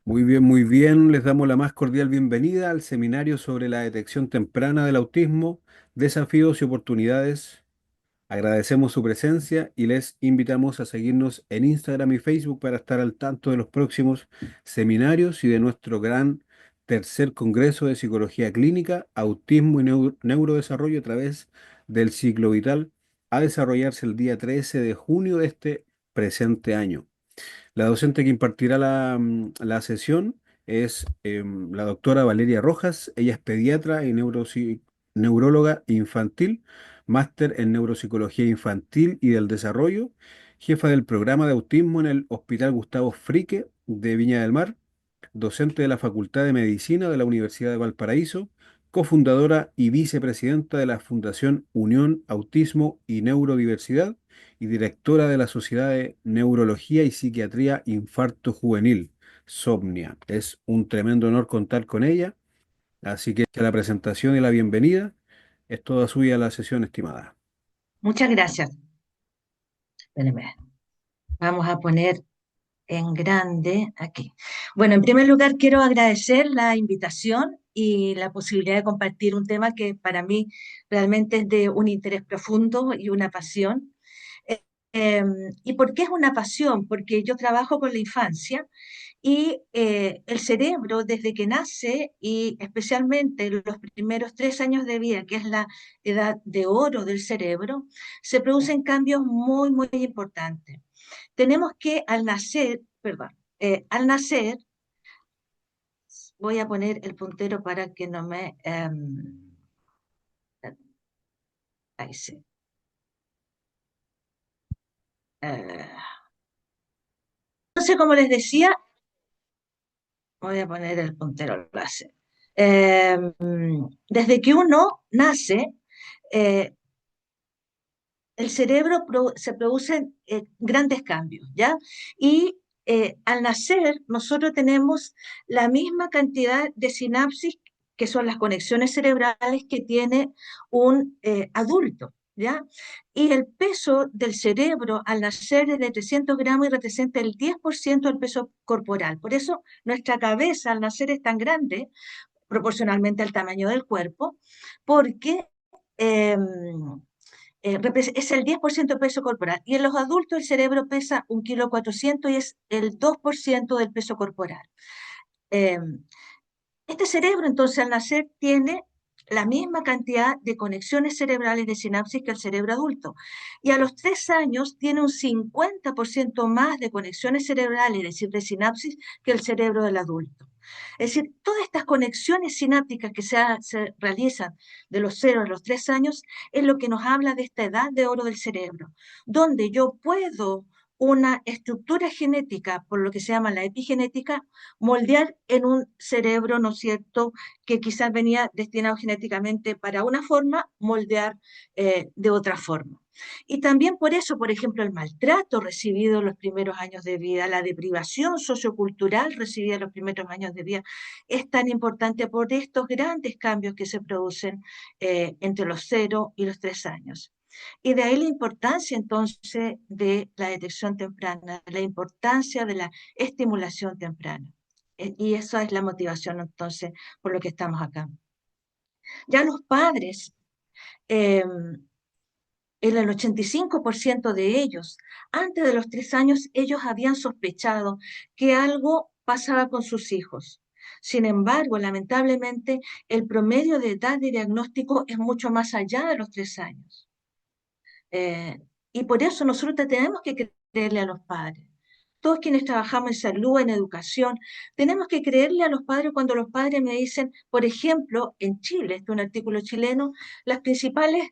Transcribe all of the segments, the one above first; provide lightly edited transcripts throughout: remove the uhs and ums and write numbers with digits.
Muy bien, muy bien. Les damos la más cordial bienvenida al seminario sobre la detección temprana del autismo, desafíos y oportunidades. Agradecemos su presencia y les invitamos a seguirnos en Instagram y Facebook para estar al tanto de los próximos seminarios y de nuestro gran tercer Congreso de Psicología Clínica, Autismo y Neurodesarrollo a través del ciclo vital, a desarrollarse el día 13 de junio de este presente año. La docente que impartirá la sesión es la doctora Valeria Rojas. Ella es pediatra y neuróloga infantil, máster en neuropsicología infantil y del desarrollo, jefa del programa de autismo en el Hospital Gustavo Frique de Viña del Mar, docente de la Facultad de Medicina de la Universidad de Valparaíso, cofundadora y vicepresidenta de la Fundación Unión Autismo y Neurodiversidad y directora de la Sociedad de Neurología y Psiquiatría Infarto Juvenil, SOMNIA. Es un tremendo honor contar con ella, así que la presentación y la bienvenida es toda suya a la sesión, estimada. Muchas gracias. Espérenme. Vamos a poner en grande aquí. Bueno, en primer lugar quiero agradecer la invitación y la posibilidad de compartir un tema que para mí realmente es de un interés profundo y una pasión. Eh, eh, ¿Y por qué es una pasión? Porque yo trabajo con la infancia y el cerebro desde que nace y especialmente los primeros 3 años de vida, que es la edad de oro del cerebro, se producen cambios muy, muy importantes. Tenemos que al nacer, perdón, al nacer, voy a poner el puntero para que no me... ahí sí. Eh, entonces, como les decía, voy a poner el puntero láser. Desde que uno nace, eh, el cerebro se producen grandes cambios, ¿ya? Y al nacer nosotros tenemos la misma cantidad de sinapsis, que son las conexiones cerebrales que tiene un adulto, ¿ya? Y el peso del cerebro al nacer es de 300 gramos y representa el 10% del peso corporal. Por eso nuestra cabeza al nacer es tan grande, proporcionalmente al tamaño del cuerpo, porque... eh, es el 10% del peso corporal. Y en los adultos el cerebro pesa 1,4 kg y es el 2% del peso corporal. Eh, este cerebro, entonces, al nacer tiene la misma cantidad de conexiones cerebrales de sinapsis que el cerebro adulto. Y a los 3 años tiene un 50% más de conexiones cerebrales, es decir, de sinapsis, que el cerebro del adulto. Es decir, todas estas conexiones sinápticas que se realizan de los 0 a los 3 años es lo que nos habla de esta edad de oro del cerebro, donde yo puedo una estructura genética, por lo que se llama la epigenética, moldear en un cerebro, ¿no es cierto?, que quizás venía destinado genéticamente para una forma, moldear de otra forma. Y también por eso, por ejemplo, el maltrato recibido en los primeros años de vida, la deprivación sociocultural recibida en los primeros años de vida, es tan importante por estos grandes cambios que se producen entre los 0 y los 3 años. Y de ahí la importancia entonces de la detección temprana, la importancia de la estimulación temprana. Y esa es la motivación entonces por lo que estamos acá. Ya los padres, eh, en el 85% de ellos, antes de los 3 años, ellos habían sospechado que algo pasaba con sus hijos. Sin embargo, lamentablemente, el promedio de edad de diagnóstico es mucho más allá de los 3 años. Eh, y por eso nosotros tenemos que creerle a los padres. Todos quienes trabajamos en salud, en educación, tenemos que creerle a los padres cuando los padres me dicen, por ejemplo, en Chile, este es un artículo chileno, las principales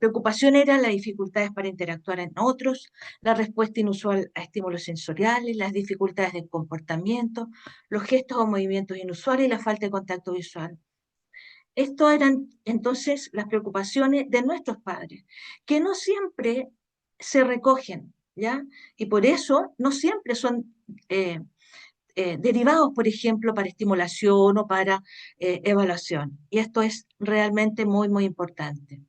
preocupaciones eran las dificultades para interactuar en otros, la respuesta inusual a estímulos sensoriales, las dificultades de comportamiento, los gestos o movimientos inusuales y la falta de contacto visual. Esto eran entonces las preocupaciones de nuestros padres, que no siempre se recogen, ¿ya? Y por eso no siempre son eh, derivados, por ejemplo, para estimulación o para evaluación. Y esto es realmente muy, muy importante.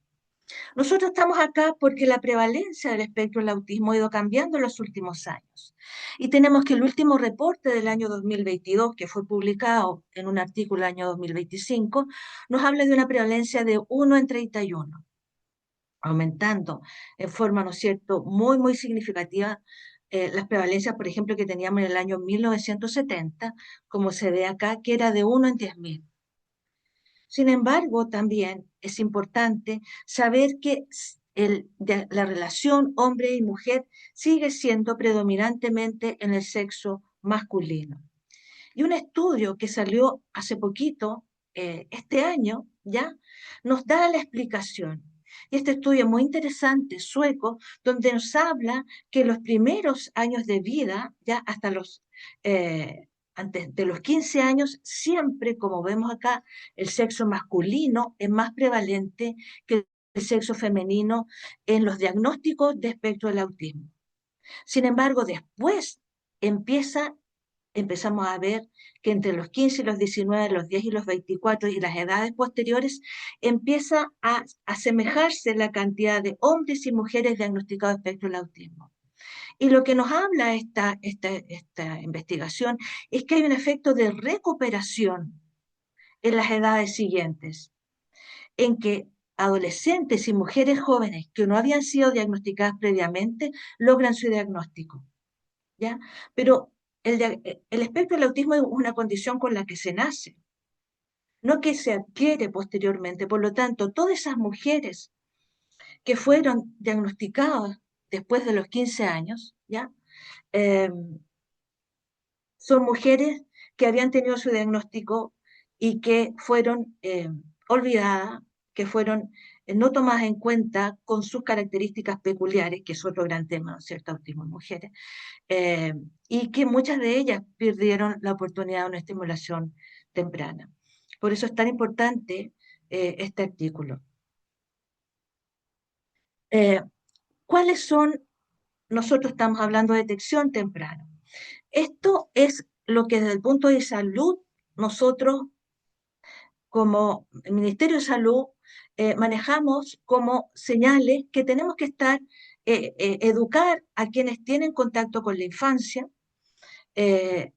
Nosotros estamos acá porque la prevalencia del espectro del autismo ha ido cambiando en los últimos años. Y tenemos que el último reporte del año 2022, que fue publicado en un artículo del año 2025, nos habla de una prevalencia de 1 en 31, aumentando en forma, ¿no es cierto?, muy, muy significativa las prevalencias, por ejemplo, que teníamos en el año 1970, como se ve acá, que era de 1 en 10.000. Sin embargo, también es importante saber que la relación hombre y mujer sigue siendo predominantemente en el sexo masculino. Y un estudio que salió hace poquito, este año, ya, nos da la explicación. Y este estudio es muy interesante, sueco, donde nos habla que los primeros años de vida, ya hasta antes de los 15 años, siempre, como vemos acá, el sexo masculino es más prevalente que el sexo femenino en los diagnósticos de espectro del autismo. Sin embargo, después empezamos a ver que entre los 15 y los 19, los 10 y los 24 y las edades posteriores, empieza a asemejarse la cantidad de hombres y mujeres diagnosticados de espectro del autismo. Y lo que nos habla esta investigación es que hay un efecto de recuperación en las edades siguientes, en que adolescentes y mujeres jóvenes que no habían sido diagnosticadas previamente logran su diagnóstico. ¿Ya? Pero el espectro del autismo es una condición con la que se nace, no que se adquiere posteriormente. Por lo tanto, todas esas mujeres que fueron diagnosticadas después de los 15 años, ¿ya? Eh, Son mujeres que habían tenido su diagnóstico y que fueron olvidadas, que fueron no tomadas en cuenta con sus características peculiares, que es otro gran tema, ¿no es cierto?, autismo en mujeres, eh, y que muchas de ellas perdieron la oportunidad de una estimulación temprana. Por eso es tan importante este artículo. Eh, ¿Cuáles son? Nosotros estamos hablando de detección temprana. Esto es lo que desde el punto de salud nosotros como el Ministerio de Salud manejamos como señales que tenemos que educar a quienes tienen contacto con la infancia, eh,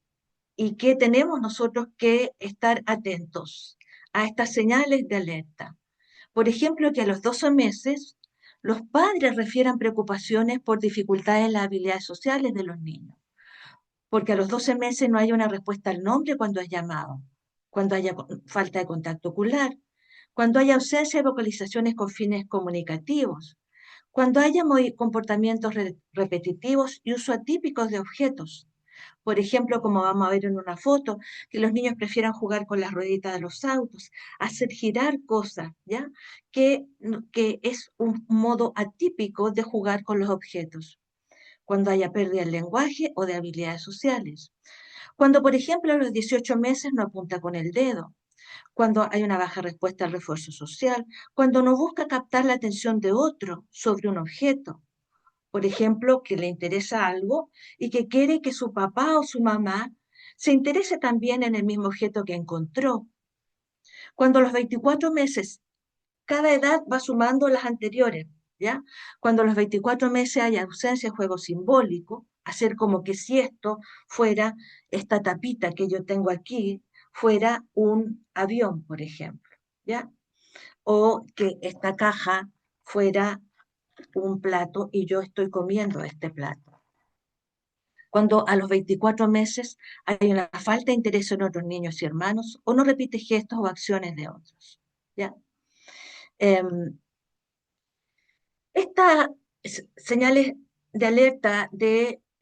y que tenemos nosotros que estar atentos a estas señales de alerta. Por ejemplo, que a los 12 meses los padres refieran preocupaciones por dificultades en las habilidades sociales de los niños, porque a los 12 meses no hay una respuesta al nombre cuando es llamado, cuando haya falta de contacto ocular, cuando haya ausencia de vocalizaciones con fines comunicativos, cuando haya comportamientos repetitivos y uso atípicos de objetos. Por ejemplo, como vamos a ver en una foto, que los niños prefieran jugar con las rueditas de los autos, hacer girar cosas, ¿ya? Que es un modo atípico de jugar con los objetos. Cuando haya pérdida del lenguaje o de habilidades sociales. Cuando, por ejemplo, a los 18 meses no apunta con el dedo. Cuando hay una baja respuesta al refuerzo social. Cuando no busca captar la atención de otro sobre un objeto, por ejemplo, que le interesa algo y que quiere que su papá o su mamá se interese también en el mismo objeto que encontró. Cuando a los 24 meses, cada edad va sumando las anteriores, ¿ya? Cuando a los 24 meses hay ausencia de juego simbólico, hacer como que si esto fuera, esta tapita que yo tengo aquí, fuera un avión, por ejemplo, ¿ya? O que esta caja fuera un plato y yo estoy comiendo este plato. Cuando a los 24 meses hay una falta de interés en otros niños y hermanos o no repite gestos o acciones de otros. ¿Ya? Estas señales de alerta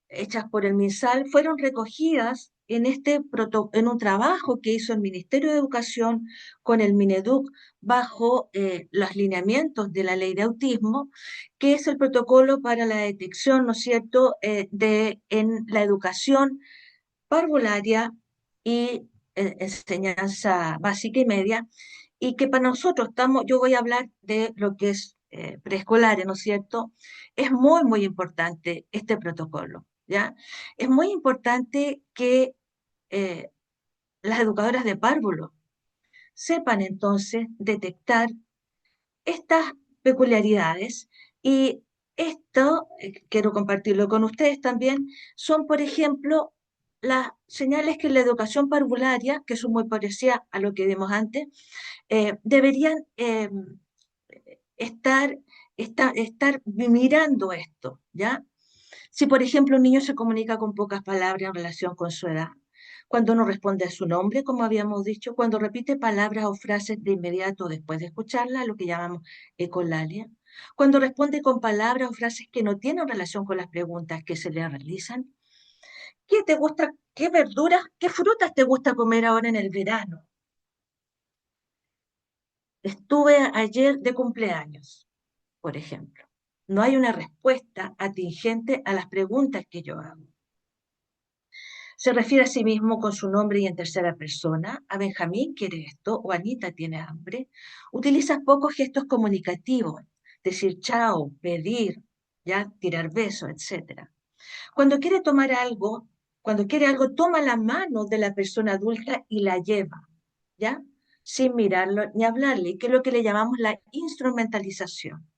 hechas por el MinSal fueron recogidas en un trabajo que hizo el Ministerio de Educación con el Mineduc bajo los lineamientos de la ley de autismo, que es el protocolo para la detección, ¿no es cierto?, en la educación parvularia y enseñanza básica y media, y que para nosotros yo voy a hablar de lo que es preescolar, ¿no es cierto? Es muy, muy importante este protocolo, ¿ya? Es muy importante que eh, las educadoras de párvulo sepan entonces detectar estas peculiaridades. Y esto, quiero compartirlo con ustedes también, son, por ejemplo, las señales que en la educación parvularia, que son muy parecidas a lo que vimos antes, deberían estar, estar mirando esto, ¿ya? Si, por ejemplo, un niño se comunica con pocas palabras en relación con su edad, cuando no responde a su nombre, como habíamos dicho, cuando repite palabras o frases de inmediato después de escucharlas, lo que llamamos ecolalia, cuando responde con palabras o frases que no tienen relación con las preguntas que se le realizan, ¿qué te gusta, qué verduras, qué frutas te gusta comer ahora en el verano? Estuve ayer de cumpleaños, por ejemplo. No hay una respuesta atingente a las preguntas que yo hago. Se refiere a sí mismo con su nombre y en tercera persona. A Benjamín quiere esto o Anita tiene hambre. Utiliza pocos gestos comunicativos, decir chao, pedir, ya tirar besos, etcétera. Cuando quiere tomar algo, cuando quiere algo, toma la mano de la persona adulta y la lleva, ¿ya? Sin mirarlo ni hablarle, que es lo que le llamamos la instrumentalización.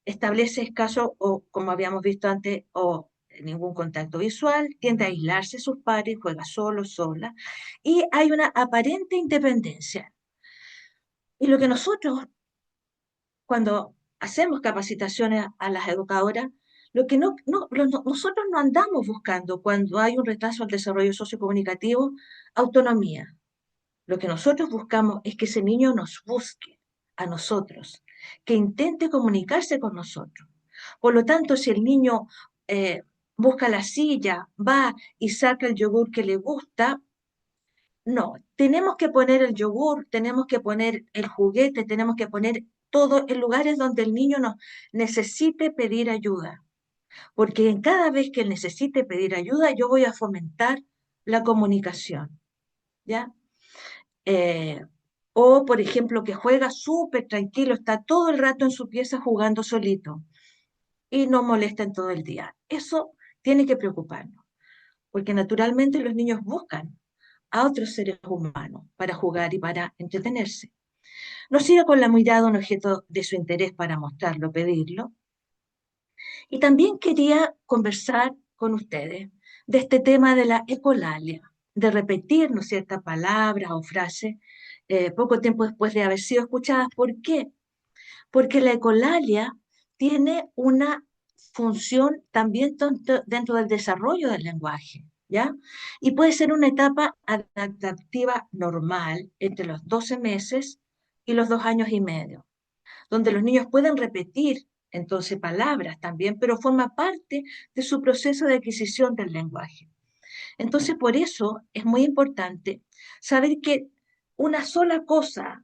Establece escaso o, como habíamos visto antes, o ningún contacto visual, tiende a aislarse de sus pares, juega solo, sola, y hay una aparente independencia. Y lo que nosotros, cuando hacemos capacitaciones a las educadoras, lo que nosotros no andamos buscando cuando hay un retraso al desarrollo sociocomunicativo, autonomía. Lo que nosotros buscamos es que ese niño nos busque a nosotros, que intente comunicarse con nosotros. Por lo tanto, si el niño busca la silla, va y saca el yogur que le gusta, no, tenemos que poner el yogur, tenemos que poner el juguete, tenemos que poner todo en lugares donde el niño nos necesite pedir ayuda, porque en cada vez que él necesite pedir ayuda, yo voy a fomentar la comunicación, ¿ya? Eh, o, por ejemplo, que juega súper tranquilo, está todo el rato en su pieza jugando solito y no molesta en todo el día. Eso tiene que preocuparnos, porque naturalmente los niños buscan a otros seres humanos para jugar y para entretenerse. No siga con la mirada un objeto de su interés para mostrarlo, pedirlo. Y también quería conversar con ustedes de este tema de la ecolalia, de repetirnos ciertas palabras o frases poco tiempo después de haber sido escuchadas. ¿Por qué? Porque la ecolalia tiene una función también dentro del desarrollo del lenguaje, ¿ya? Y puede ser una etapa adaptativa normal entre los 12 meses y los 2 años y medio, donde los niños pueden repetir entonces palabras también, pero forma parte de su proceso de adquisición del lenguaje. Entonces, por eso es muy importante saber que una sola cosa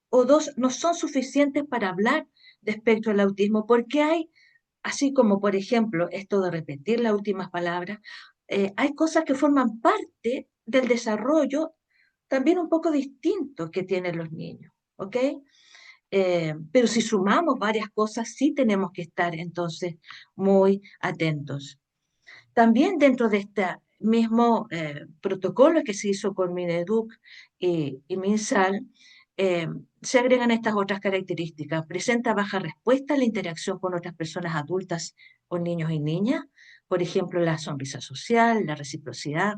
o dos no son suficientes para hablar de espectro del autismo, porque hay, así como por ejemplo esto de repetir las últimas palabras, hay cosas que forman parte del desarrollo también un poco distinto que tienen los niños, ¿ok? Pero si sumamos varias cosas, sí tenemos que estar entonces muy atentos. También dentro de este mismo protocolo que se hizo con Mineduc y MinSal, eh, se agregan estas otras características. Presenta baja respuesta a la interacción con otras personas adultas o niños y niñas, por ejemplo, la sonrisa social, la reciprocidad.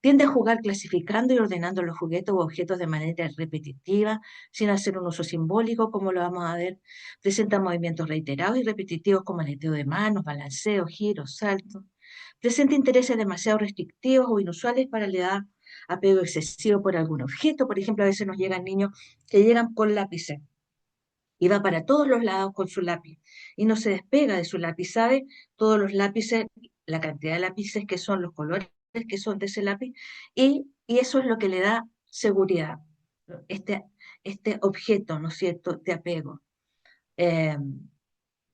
Tiende a jugar clasificando y ordenando los juguetes o objetos de manera repetitiva, sin hacer un uso simbólico, como lo vamos a ver. Presenta movimientos reiterados y repetitivos como aleteo de manos, balanceo, giros, saltos. Presenta intereses demasiado restrictivos o inusuales para la edad, apego excesivo por algún objeto. Por ejemplo, a veces nos llegan niños que llegan con lápices y va para todos los lados con su lápiz y no se despega de su lápiz, ¿sabe? Todos los lápices, la cantidad de lápices que son, los colores que son de ese lápiz, y eso es lo que le da seguridad, este, este objeto, ¿no es cierto?, de apego. Eh,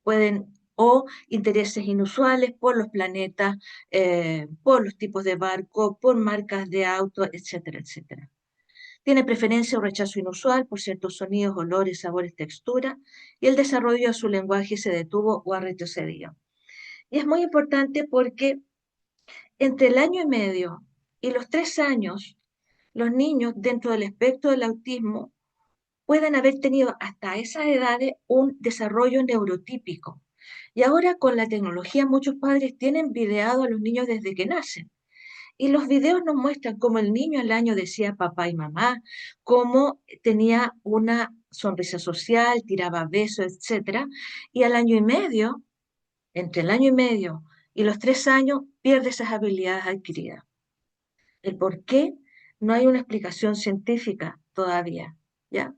pueden, o intereses inusuales por los planetas, por los tipos de barco, por marcas de auto, etcétera, etcétera. Tiene preferencia o rechazo inusual por ciertos sonidos, olores, sabores, textura, y el desarrollo de su lenguaje se detuvo o ha retrocedido. Y es muy importante porque entre el año y medio y los 3 años, los niños dentro del espectro del autismo pueden haber tenido hasta esas edades un desarrollo neurotípico. Y ahora con la tecnología muchos padres tienen videado a los niños desde que nacen. Y los videos nos muestran cómo el niño al año decía papá y mamá, cómo tenía una sonrisa social, tiraba besos, etcétera, y al año y medio, entre el año y medio y los 3 años, pierde esas habilidades adquiridas. El por qué no hay una explicación científica todavía, ¿ya?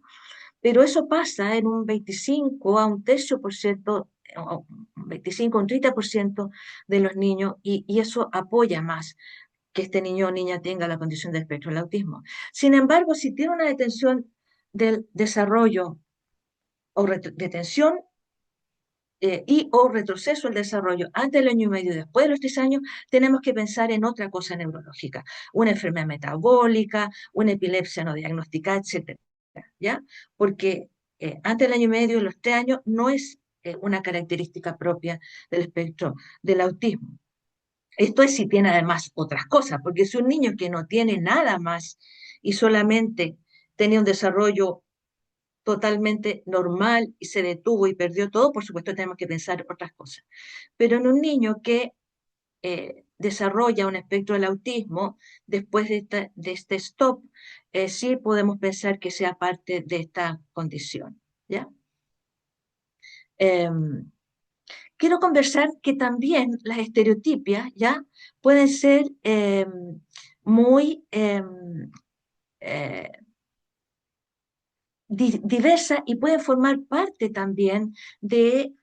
Pero eso pasa en un 25 a un tercio por ciento, o un 25 a un 30% de los niños, y eso apoya más que este niño o niña tenga la condición de espectro del autismo. Sin embargo, si tiene una detención del desarrollo o detención y o retroceso del desarrollo antes del año y medio y después de los 3 años, tenemos que pensar en otra cosa neurológica, una enfermedad metabólica, una epilepsia no diagnosticada, etcétera, ¿ya? Porque antes del año y medio y los 3 años no es una característica propia del espectro del autismo. Esto es si tiene además otras cosas, porque si un niño que no tiene nada más y solamente tenía un desarrollo totalmente normal y se detuvo y perdió todo, por supuesto tenemos que pensar otras cosas. Pero en un niño que desarrolla un espectro del autismo, después de este stop, sí podemos pensar que sea parte de esta condición, ¿ya? Em, Quiero conversar que también las estereotipias, ¿ya? Pueden ser muy eh, diversas y pueden formar parte también del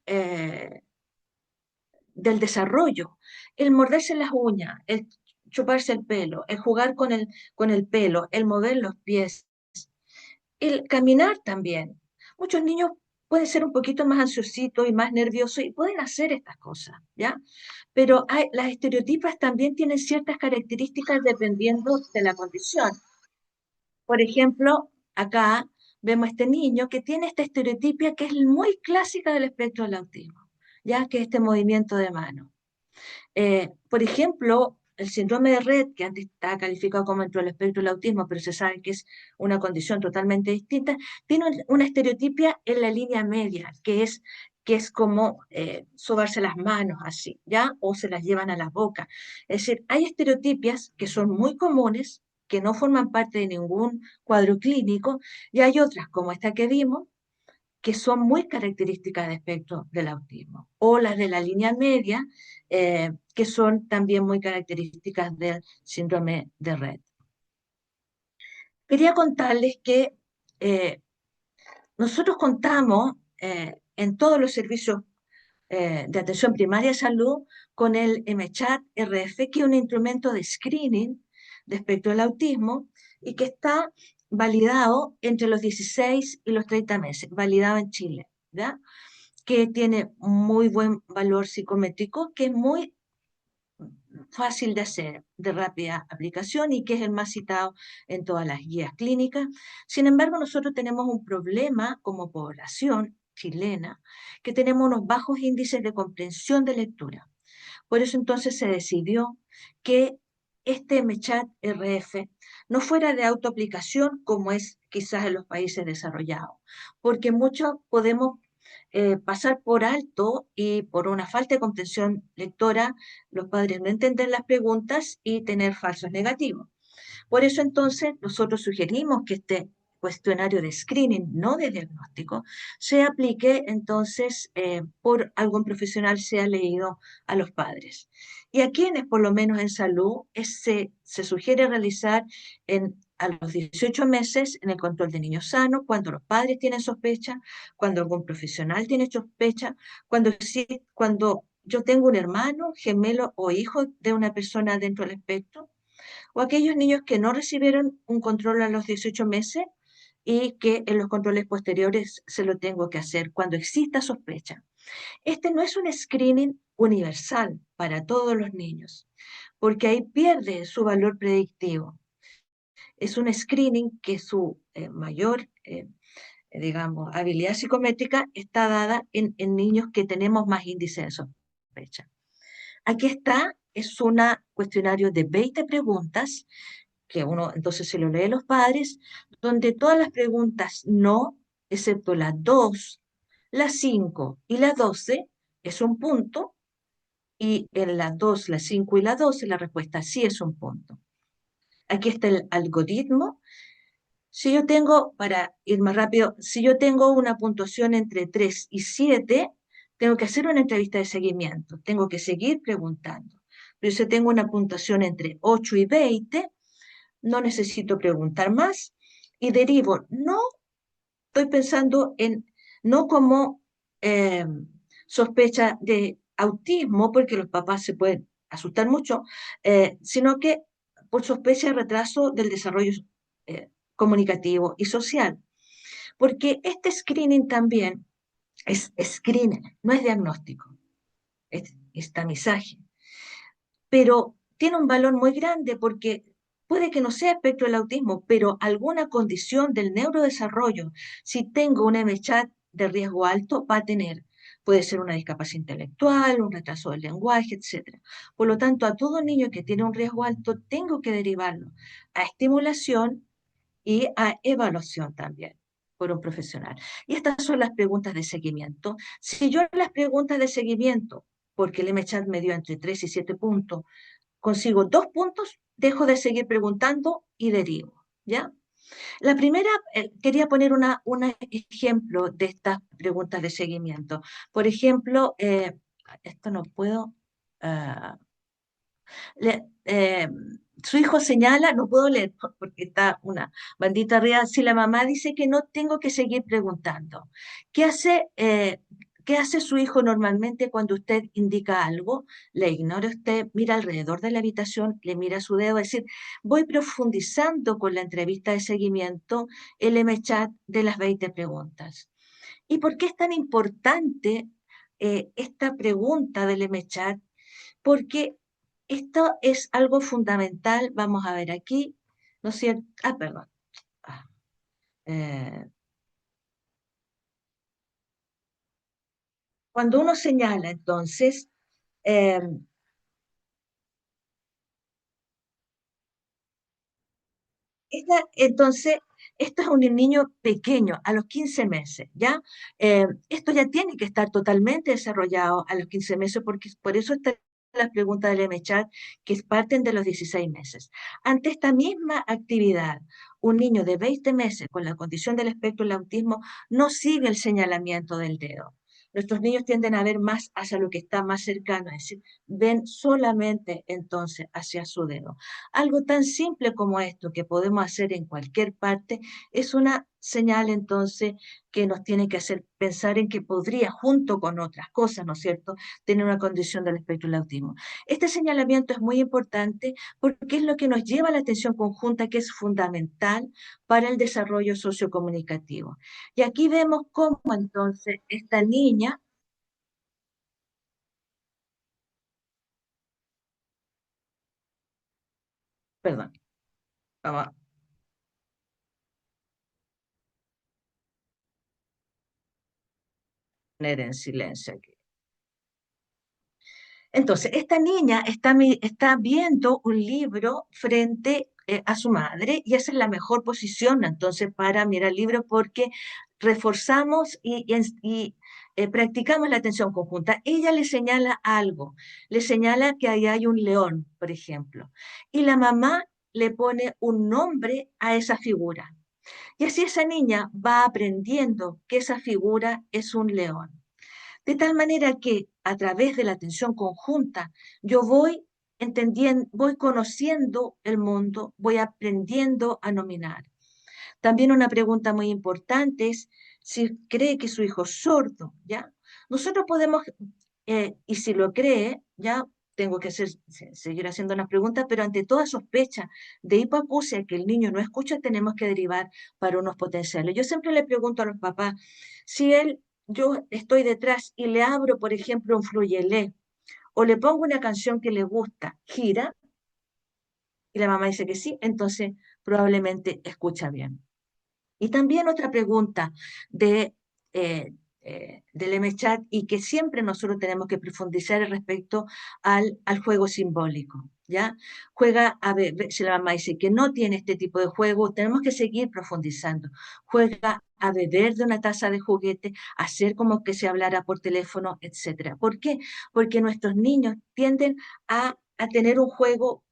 desarrollo. El morderse las uñas, el chuparse el pelo, el jugar con el pelo, el mover los pies, el caminar también. Muchos niños pueden ser un poquito más ansiositos y más nerviosos y pueden hacer estas cosas, ¿ya? Pero las estereotipas también tienen ciertas características dependiendo de la condición. Por ejemplo, acá vemos a este niño que tiene esta estereotipia que es muy clásica del espectro del autismo, ya que es este movimiento de mano. Por ejemplo, el síndrome de Rett, que antes estaba calificado como dentro del espectro del autismo, pero se sabe que es una condición totalmente distinta, tiene una estereotipia en la línea media, que es como sobarse las manos así, ¿ya? O se las llevan a la boca. Es decir, hay estereotipias que son muy comunes, que no forman parte de ningún cuadro clínico, y hay otras, como esta que vimos, que son muy características de espectro del autismo, o las de la línea media, que son también muy características del síndrome de Rett. Quería contarles que eh, nosotros contamos en todos los servicios de atención primaria de salud con el MChat RF, que es un instrumento de screening de espectro del autismo y que está validado entre los 16 y los 30 meses, validado en Chile, ¿ya? Que tiene muy buen valor psicométrico, que es muy fácil de hacer, de rápida aplicación y que es el más citado en todas las guías clínicas. Sin embargo, nosotros tenemos un problema como población chilena, que tenemos unos bajos índices de comprensión de lectura. Por eso entonces se decidió que este MChat RF no fuera de autoaplicación como es quizás en los países desarrollados, porque muchos podemos pasar por alto y por una falta de comprensión lectora, los padres no entender las preguntas y tener falsos negativos. Por eso entonces nosotros sugerimos que este cuestionario de screening, no de diagnóstico, se aplique entonces por algún profesional, sea leído a los padres. Y a quienes, por lo menos en salud, se sugiere realizar a los 18 meses en el control de niños sanos, cuando los padres tienen sospecha, cuando algún profesional tiene sospecha, cuando yo tengo un hermano, gemelo o hijo de una persona dentro del espectro, o aquellos niños que no recibieron un control a los 18 meses y que en los controles posteriores se lo tengo que hacer cuando exista sospecha. Este no es un screening universal para todos los niños, porque ahí pierde su valor predictivo. Es un screening que su mayor, digamos, habilidad psicométrica está dada en niños que tenemos más índice de sospecha. Aquí está, es un cuestionario de 20 preguntas que uno entonces se lo lee a los padres, donde todas las preguntas no, excepto las 2, las 5 y las 12, es un punto, y en las 2, las 5 y las 12 la respuesta sí es un punto. Aquí está el algoritmo. Si yo tengo, para ir más rápido, si yo tengo una puntuación entre 3 y 7, tengo que hacer una entrevista de seguimiento, tengo que seguir preguntando. Pero si tengo una puntuación entre 8 y 20, no necesito preguntar más y derivo. No estoy pensando en, no como eh, sospecha de autismo, porque los papás se pueden asustar mucho, sino que por sospecha de retraso del desarrollo comunicativo y social. Porque este screening también es screening, no es diagnóstico, es tamizaje, pero tiene un valor muy grande porque puede que no sea espectro del autismo, pero alguna condición del neurodesarrollo, si tengo un MCHAT de riesgo alto, va a tener. Puede ser una discapacidad intelectual, un retraso del lenguaje, etcétera. Por lo tanto, a todo niño que tiene un riesgo alto, tengo que derivarlo a estimulación y a evaluación también por un profesional. Y estas son las preguntas de seguimiento. Si yo las preguntas de seguimiento, porque el MCHAT me dio entre 3 y 7 puntos, consigo 2 puntos, dejo de seguir preguntando y derivo, ¿ya? La primera, quería poner un ejemplo de estas preguntas de seguimiento. Por ejemplo, esto no puedo, uh, su hijo señala, no puedo leer porque está una bandita arriba, si la mamá dice que no tengo que seguir preguntando. ¿Qué hace, eh, ¿qué hace su hijo normalmente cuando usted indica algo? Le ignora usted, mira alrededor de la habitación, le mira su dedo, es decir, voy profundizando con la entrevista de seguimiento el M-Chat de las 20 preguntas. ¿Y por qué es tan importante esta pregunta del M-Chat? Porque esto es algo fundamental, vamos a ver aquí, ¿no es cierto? Ah, perdón. Ah, eh, Cuando uno señala, entonces, eh, entonces, esto es un niño pequeño, a los 15 meses, ¿ya? Esto ya tiene que estar totalmente desarrollado a los 15 meses, porque por eso están las preguntas del MChat que parten de los 16 meses. Ante esta misma actividad, un niño de 20 meses con la condición del espectro del autismo no sigue el señalamiento del dedo. Nuestros niños tienden a ver más hacia lo que está más cercano, es decir, ven solamente entonces hacia su dedo. Algo tan simple como esto que podemos hacer en cualquier parte es una señal entonces que nos tiene que hacer pensar en que podría, junto con otras cosas, ¿no es cierto?, tener una condición del espectro del autismo. Este señalamiento es muy importante porque es lo que nos lleva a la atención conjunta, que es fundamental para el desarrollo sociocomunicativo. Y aquí vemos cómo entonces esta niña, perdón, vamos a poner en silencio aquí. Entonces, esta niña está viendo un libro frente a su madre y esa es la mejor posición entonces para mirar el libro porque reforzamos y practicamos la atención conjunta. Ella le señala algo, le señala que ahí hay un león, por ejemplo, y la mamá le pone un nombre a esa figura. Y así esa niña va aprendiendo que esa figura es un león. De tal manera que a través de la atención conjunta yo voy entendiendo, voy conociendo el mundo, voy aprendiendo a nominar. También una pregunta muy importante es si cree que su hijo es sordo, ¿ya? Nosotros podemos, y si lo cree, ya tengo que seguir haciendo las preguntas, pero ante toda sospecha de hipoacusia que el niño no escucha, tenemos que derivar para unos potenciales. Yo siempre le pregunto a los papás, si yo estoy detrás y le abro, por ejemplo, un fluyelé, o le pongo una canción que le gusta, gira, y la mamá dice que sí, entonces probablemente escucha bien. Y también otra pregunta de, del MChat y que siempre nosotros tenemos que profundizar respecto al juego simbólico. ¿ya? Juega a beber, si la mamá dice que no tiene este tipo de juego, tenemos que seguir profundizando. Juega a beber de una taza de juguete, hacer como que se hablara por teléfono, etcétera. ¿Por qué? Porque nuestros niños tienden a tener un juego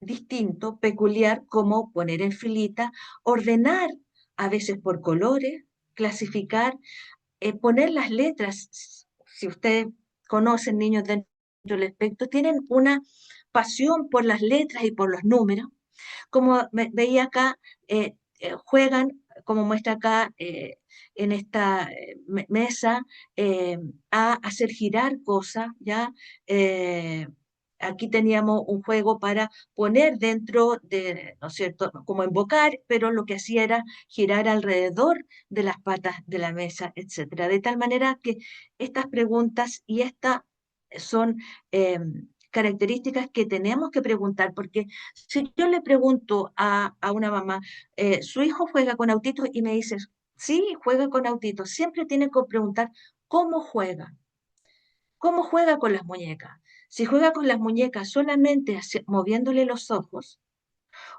distinto, peculiar, como poner en filita, ordenar a veces por colores, clasificar, poner las letras. Si ustedes conocen niños dentro del espectro, tienen una pasión por las letras y por los números. Como veía acá, juegan, como muestra acá en esta mesa, eh, a hacer girar cosas, ¿ya? Eh, Aquí teníamos un juego para poner dentro de, ¿no es cierto?, como invocar, pero lo que hacía era girar alrededor de las patas de la mesa, etcétera. De tal manera que estas preguntas y estas son eh, características que tenemos que preguntar, porque si yo le pregunto a una mamá, ¿su hijo juega con autitos? Y me dice, sí, juega con autitos, siempre tiene que preguntar cómo juega. ¿Cómo juega con las muñecas? Si juega con las muñecas solamente moviéndole los ojos,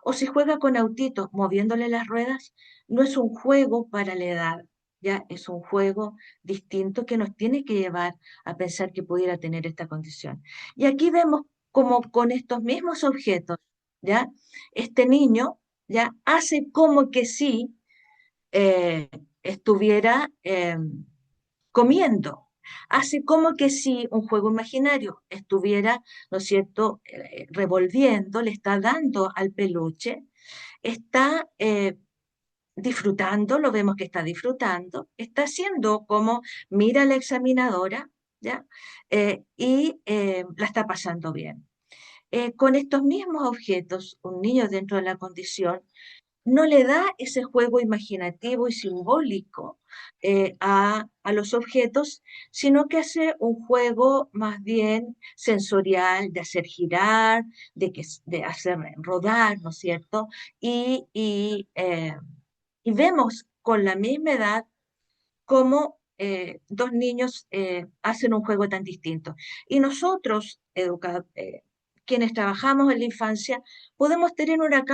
o si juega con autitos moviéndole las ruedas, no es un juego para la edad, ya es un juego distinto que nos tiene que llevar a pensar que pudiera tener esta condición. Y aquí vemos como con estos mismos objetos, ya este niño ya hace como que sí estuviera comiendo. Hace como que si un juego imaginario estuviera, ¿no es cierto?, revolviendo, le está dando al peluche, está disfrutando, lo vemos que está haciendo como mira a la examinadora, ¿ya? La está pasando bien. Con estos mismos objetos, un niño dentro de la condición no le da ese juego imaginativo y simbólico a los objetos, sino que hace un juego más bien sensorial, de hacer girar, de hacer rodar, ¿no es cierto? Y, y, eh, y vemos con la misma edad cómo dos niños hacen un juego tan distinto. Y nosotros, quienes trabajamos en la infancia, podemos tener una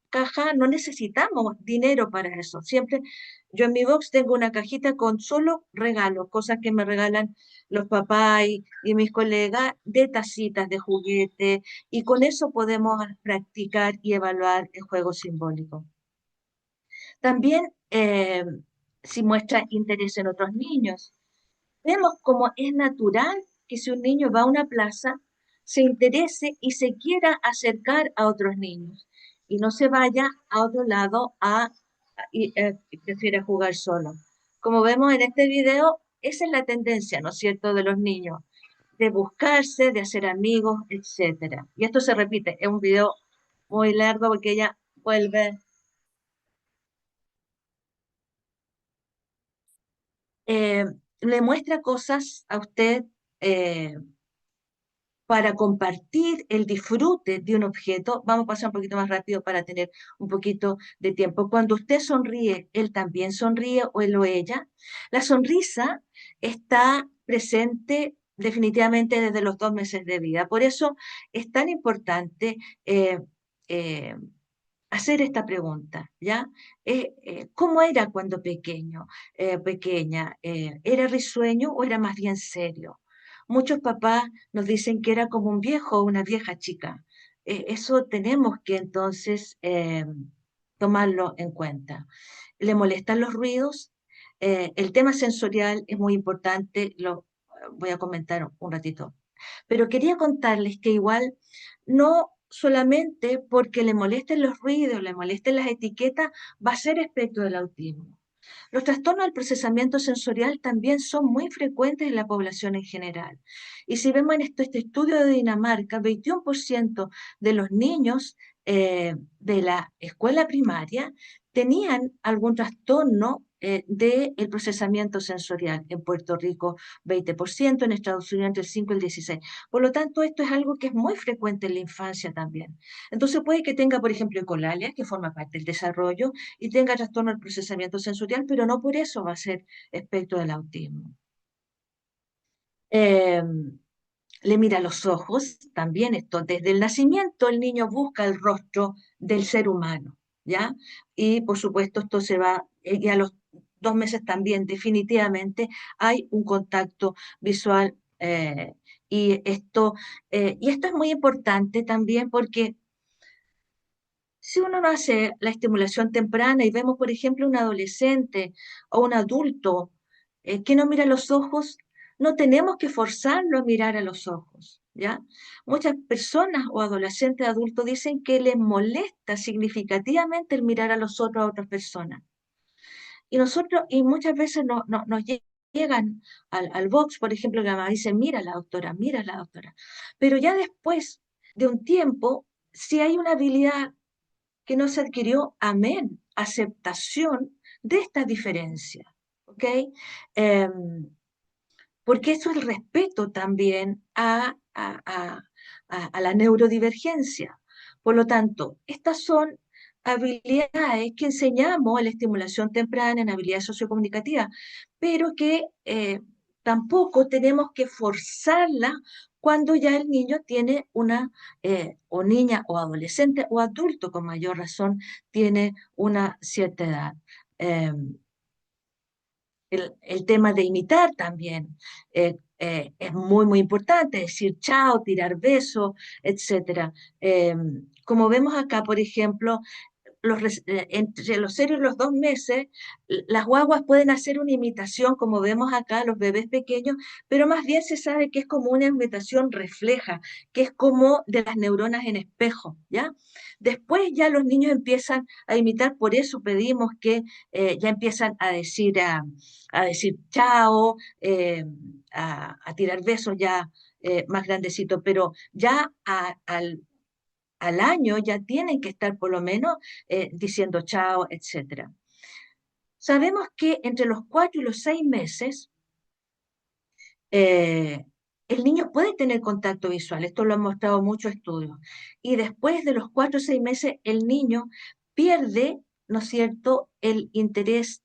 caja, no necesitamos dinero para eso. Siempre, yo en mi box tengo una cajita con solo regalos, cosas que me regalan los papás y mis colegas de tacitas, de juguete, y con eso podemos practicar y evaluar el juego simbólico. También, si muestra interés en otros niños, vemos como es natural que si un niño va a una plaza, se interese y se quiera acercar a otros niños y no se vaya a otro lado y prefiera jugar solo. Como vemos en este video, esa es la tendencia, ¿no es cierto?, de los niños, de buscarse, de hacer amigos, etcétera. Y esto se repite, es un video muy largo porque ella vuelve. eh, Le muestra cosas a usted eh, para compartir el disfrute de un objeto. Vamos a pasar un poquito más rápido para tener un poquito de tiempo. Cuando usted sonríe, él también sonríe o él o ella. La sonrisa está presente definitivamente desde los 2 meses de vida. Por eso es tan importante eh, eh, hacer esta pregunta, ¿ya? ¿Cómo era cuando pequeño, pequeña? ¿Era risueño o era más bien serio? Muchos papás nos dicen que era como un viejo o una vieja chica. Eso tenemos que entonces tomarlo en cuenta. ¿Le molestan los ruidos? El tema sensorial es muy importante, lo voy a comentar un ratito. Pero quería contarles que igual no solamente porque le molesten los ruidos, le molesten las etiquetas, va a ser espectro del autismo. Los trastornos del procesamiento sensorial también son muy frecuentes en la población en general. Y si vemos en este estudio de Dinamarca, 21% de los niños de la escuela primaria tenían algún trastorno del procesamiento sensorial. En Puerto Rico, 20%, en Estados Unidos entre el 5 y el 16%. Por lo tanto, esto es algo que es muy frecuente en la infancia también. Entonces puede que tenga, por ejemplo, ecolalia, que forma parte del desarrollo, y tenga trastorno del procesamiento sensorial, pero no por eso va a ser espectro del autismo. Eh, le mira los ojos, también esto, desde el nacimiento el niño busca el rostro del ser humano, ¿ya? Y por supuesto esto se va, y a los 2 meses también definitivamente hay un contacto visual y esto es muy importante también porque si uno no hace la estimulación temprana y vemos, por ejemplo, un adolescente o un adulto que no mira los ojos, no tenemos que forzarlo a mirar a los ojos, ¿ya? Muchas personas o adolescentes adultos dicen que les molesta significativamente el mirar a los otros a otras personas. Y muchas veces nos llegan al box, por ejemplo, que la mamá dice, mira la doctora. Pero ya después de un tiempo, si hay una habilidad que no se adquirió, amén, aceptación de esta diferencia, ¿ok? Porque eso es el respeto también a la neurodivergencia. Por lo tanto, estas son habilidades que enseñamos en la estimulación temprana, en habilidades sociocomunicativas, pero que tampoco tenemos que forzarla cuando ya el niño tiene o niña, o adolescente, o adulto con mayor razón, tiene una cierta edad. Em, el tema de imitar también es muy, muy importante, decir chao, tirar besos, etcétera. Como vemos acá, por ejemplo, entre los 0 y los 2 meses, las guaguas pueden hacer una imitación, como vemos acá, los bebés pequeños, pero más bien se sabe que es como una imitación refleja, que es como de las neuronas en espejo, ¿ya? Después ya los niños empiezan a imitar, por eso pedimos que ya empiezan a decir chao, a tirar besos ya más grandecitos, pero ya al año ya tienen que estar por lo menos diciendo chao, etcétera. Sabemos que entre los 4 y los 6 meses eh, el niño puede tener contacto visual, esto lo han mostrado muchos estudios, y después de los 4 o 6 meses el niño pierde, ¿no es cierto?, el interés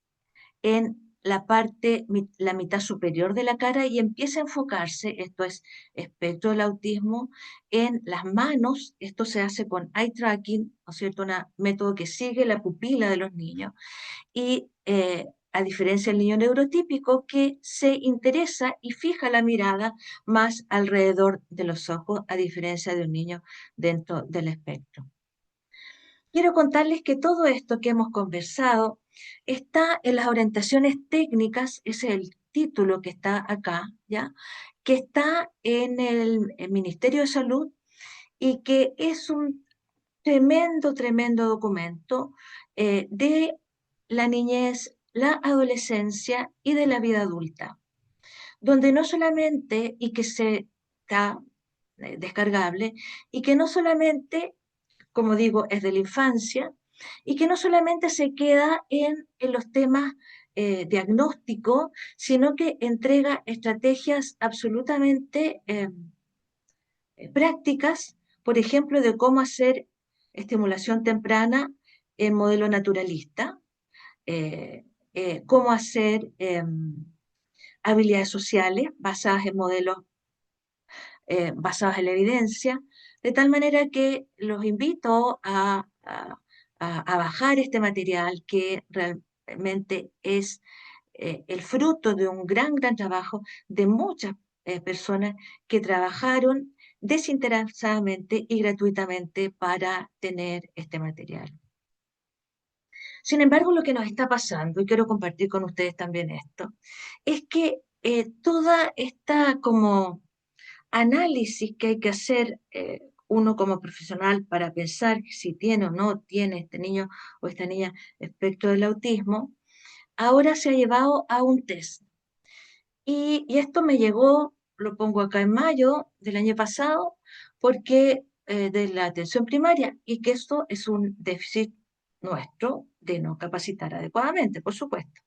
en la mitad superior de la cara y empieza a enfocarse, esto es espectro del autismo, en las manos. Esto se hace con eye tracking, ¿no es cierto? Un método que sigue la pupila de los niños y a diferencia del niño neurotípico que se interesa y fija la mirada más alrededor de los ojos, a diferencia de un niño dentro del espectro. Quiero contarles que todo esto que hemos conversado está en las orientaciones técnicas, ese es el título que está acá, ¿ya? Que está en el Ministerio de Salud y que es un tremendo, tremendo documento de la niñez, la adolescencia y de la vida adulta, donde no solamente, y que se está descargable, y que no solamente, como digo, es de la infancia y que no solamente se queda en los temas diagnósticos, sino que entrega estrategias absolutamente prácticas, por ejemplo, de cómo hacer estimulación temprana en modelo naturalista, eh, cómo hacer habilidades sociales basadas en modelos basados en la evidencia, de tal manera que los invito a bajar este material que realmente es el fruto de un gran, gran trabajo de muchas personas que trabajaron desinteresadamente y gratuitamente para tener este material. Sin embargo, lo que nos está pasando, y quiero compartir con ustedes también esto, es que toda esta como análisis que hay que hacer uno como profesional para pensar si tiene o no tiene este niño o esta niña espectro del autismo, ahora se ha llevado a un test. Y esto me llegó, lo pongo acá en mayo del año pasado, porque de la atención primaria, y que esto es un déficit nuestro de no capacitar adecuadamente, por supuesto.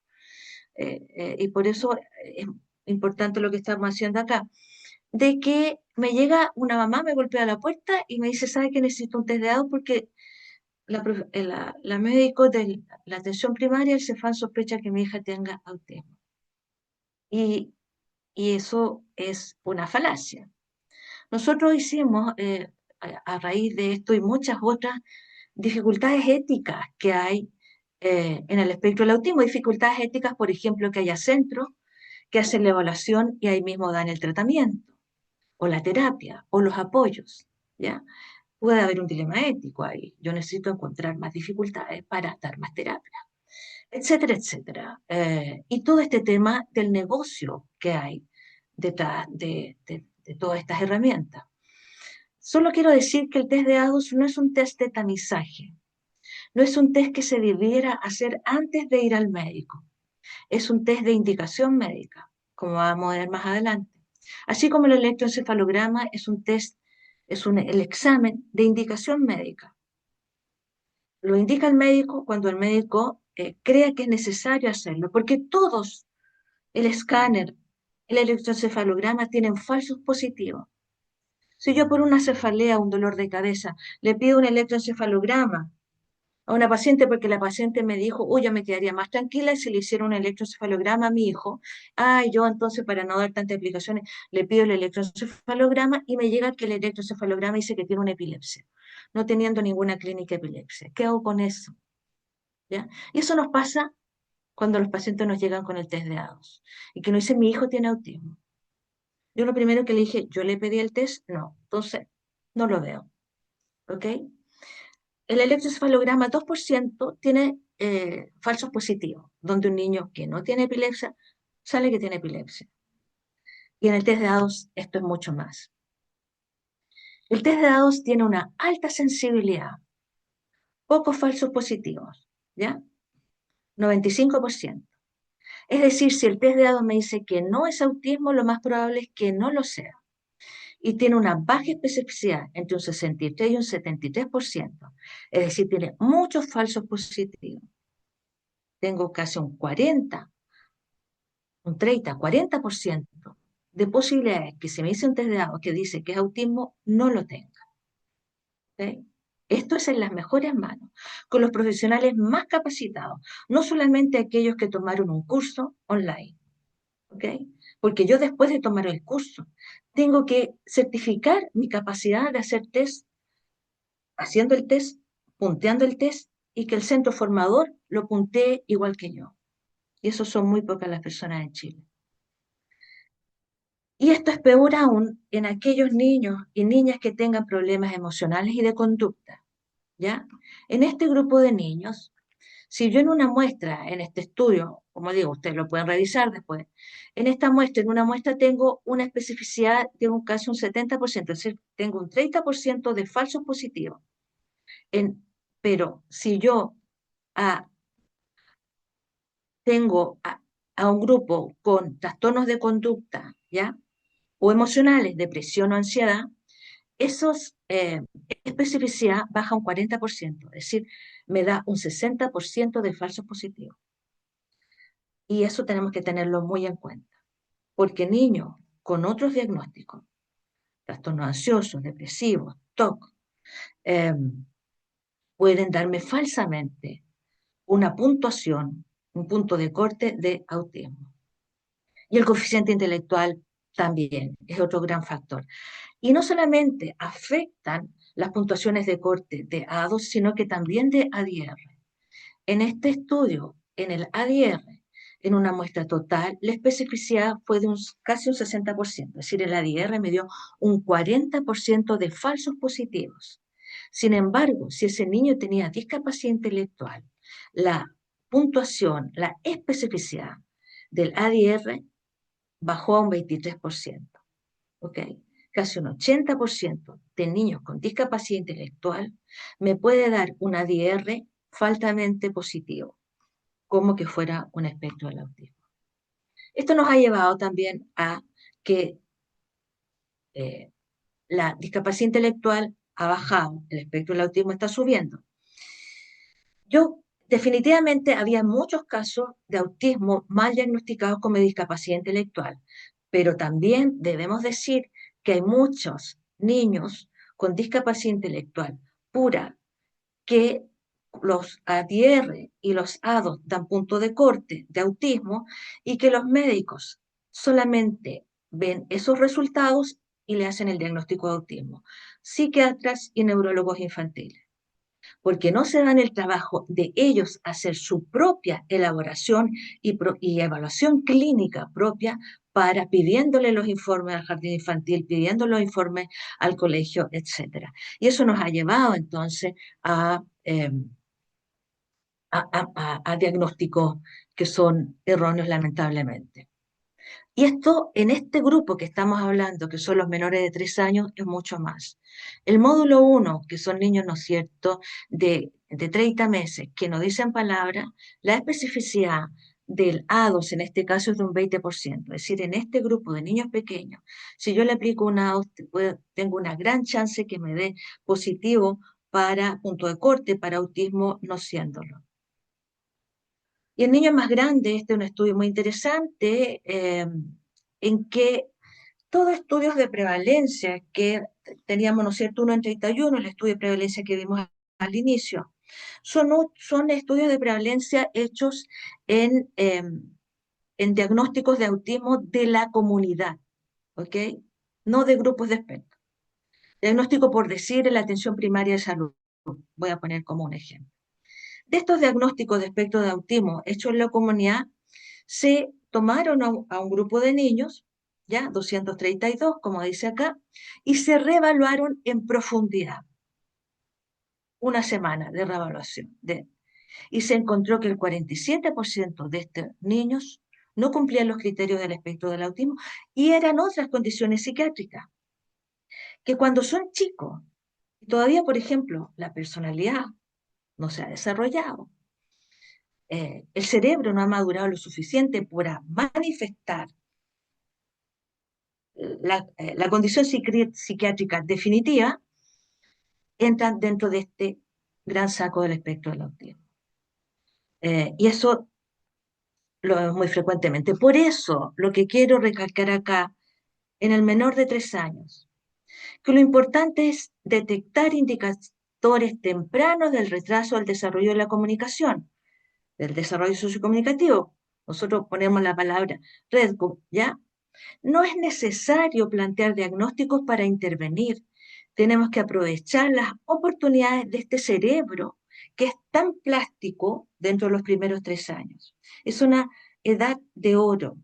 Y por eso es importante lo que estamos haciendo acá de que me llega una mamá, me golpea la puerta y me dice, ¿sabe que necesito un test de ADO? Porque la médico de la atención primaria, el Cefam, sospecha que mi hija tenga autismo. Y, y eso es una falacia. Nosotros hicimos, a raíz de esto y muchas otras dificultades éticas que hay en el espectro del autismo, dificultades éticas, por ejemplo, que haya centros que hacen la evaluación y ahí mismo dan el tratamiento, o la terapia, o los apoyos, ¿ya? Puede haber un dilema ético ahí. Yo necesito encontrar más dificultades para dar más terapia, etcétera, etcétera. Y todo este tema del negocio que hay detrás de todas estas herramientas. Solo quiero decir que el test de ADOS no es un test de tamizaje, no es un test que se debiera hacer antes de ir al médico, es un test de indicación médica, como vamos a ver más adelante. Así como el electroencefalograma es un test, el examen de indicación médica. Lo indica el médico cuando el médico crea que es necesario hacerlo, porque todos, el escáner, el electroencefalograma, tienen falsos positivos. Si yo por una cefalea, un dolor de cabeza, le pido un electroencefalograma a una paciente porque la paciente me dijo, uy, yo me quedaría más tranquila si le hiciera un electroencefalograma a mi hijo. Yo entonces, para no dar tantas explicaciones, le pido el electroencefalograma y me llega que el electroencefalograma dice que tiene una epilepsia, no teniendo ninguna clínica de epilepsia. ¿Qué hago con eso? ¿Ya? Y eso nos pasa cuando los pacientes nos llegan con el test de ADOS y que nos dicen, mi hijo tiene autismo. Yo lo primero que le dije, yo le pedí el test, no, entonces no lo veo, ¿ok? El electroencefalograma 2% tiene falsos positivos, donde un niño que no tiene epilepsia sale que tiene epilepsia. Y en el test de ADOS esto es mucho más. El test de ADOS tiene una alta sensibilidad, pocos falsos positivos, ¿ya? 95%. Es decir, si el test de ADOS me dice que no es autismo, lo más probable es que no lo sea. Y tiene una baja especificidad entre un 63 y un 73%. Es decir, tiene muchos falsos positivos. Tengo casi un 40, un 30, 40% de posibilidades que si me dice un test de agua que dice que es autismo, no lo tenga. ¿Ok? Esto es en las mejores manos, con los profesionales más capacitados, no solamente aquellos que tomaron un curso online. ¿Ok? Porque yo después de tomar el curso, tengo que certificar mi capacidad de hacer test, haciendo el test, punteando el test, y que el centro formador lo puntee igual que yo. Y eso son muy pocas las personas en Chile. Y esto es peor aún en aquellos niños y niñas que tengan problemas emocionales y de conducta, ¿ya? En este grupo de niños, si yo en una muestra, en este estudio, como digo, ustedes lo pueden revisar después, en esta muestra, en una muestra tengo una especificidad de casi un 70%, es decir, tengo un 30% de falsos positivos. Pero si yo a, tengo a un grupo con trastornos de conducta, ¿ya? O emocionales, depresión o ansiedad, esos especificidad baja un 40%, es decir, me da un 60% de falsos positivos. Y eso tenemos que tenerlo muy en cuenta, porque niños con otros diagnósticos, trastornos ansiosos, depresivos, TOC, eh, pueden darme falsamente una puntuación, un punto de corte de autismo. Y el coeficiente intelectual también es otro gran factor. Y no solamente afectan las puntuaciones de corte de A2, sino que también de ADR. En este estudio, en el ADR, en una muestra total, la especificidad fue de casi un 60%, es decir, el ADR me dio un 40% de falsos positivos. Sin embargo, si ese niño tenía discapacidad intelectual, la puntuación, la especificidad del ADR bajó a un 23%. ¿Ok? Casi un 80% de niños con discapacidad intelectual me puede dar un ADR falsamente positivo, como que fuera un espectro del autismo. Esto nos ha llevado también a que eh, la discapacidad intelectual ha bajado, el espectro del autismo está subiendo. Yo definitivamente había muchos casos de autismo mal diagnosticados como discapacidad intelectual, pero también debemos decir que hay muchos niños con discapacidad intelectual pura que los ADR y los ADOS dan punto de corte de autismo y que los médicos solamente ven esos resultados y le hacen el diagnóstico de autismo, psiquiatras y neurólogos infantiles, porque no se dan el trabajo de ellos hacer su propia elaboración y evaluación clínica propia para pidiéndole los informes al jardín infantil, pidiendo los informes al colegio, etcétera. Y eso nos ha llevado entonces a diagnósticos que son erróneos lamentablemente. Y esto, en este grupo que estamos hablando, que son los menores de 3 años, es mucho más. El módulo uno, que son niños, ¿no es cierto?, de 30 meses, que no dicen palabras, la especificidad del A2 en este caso es de un 20%. Es decir, en este grupo de niños pequeños, si yo le aplico un A2, tengo una gran chance que me dé positivo para punto de corte, para autismo, no siéndolo. Y en niños más grandes, este es un estudio muy interesante, en que todos estudios de prevalencia que teníamos, ¿no es cierto?, uno en 31, el estudio de prevalencia que vimos al inicio, son estudios de prevalencia hechos en diagnósticos de autismo de la comunidad, ¿ok? No de grupos de expertos. Diagnóstico, por decir, en la atención primaria de salud, voy a poner como un ejemplo. De estos diagnósticos de espectro de autismo hechos en la comunidad, se tomaron a un grupo de niños, ya 232, como dice acá, y se reevaluaron en profundidad. Una semana de reevaluación. Y se encontró que el 47% de estos niños no cumplían los criterios del espectro del autismo y eran otras condiciones psiquiátricas, que cuando son chicos, todavía, por ejemplo, la personalidad no se ha desarrollado, el cerebro no ha madurado lo suficiente para manifestar la condición psiquiátrica definitiva, entran dentro de este gran saco del espectro del autismo. Y eso lo vemos muy frecuentemente. Por eso, lo que quiero recalcar acá, en el menor de 3 años, que lo importante es detectar indicadores tempranos del retraso del desarrollo de la comunicación, del desarrollo sociocomunicativo. Nosotros ponemos la palabra REDCO, ¿ya? No es necesario plantear diagnósticos para intervenir. Tenemos que aprovechar las oportunidades de este cerebro que es tan plástico dentro de los primeros 3 años. Es una edad de oro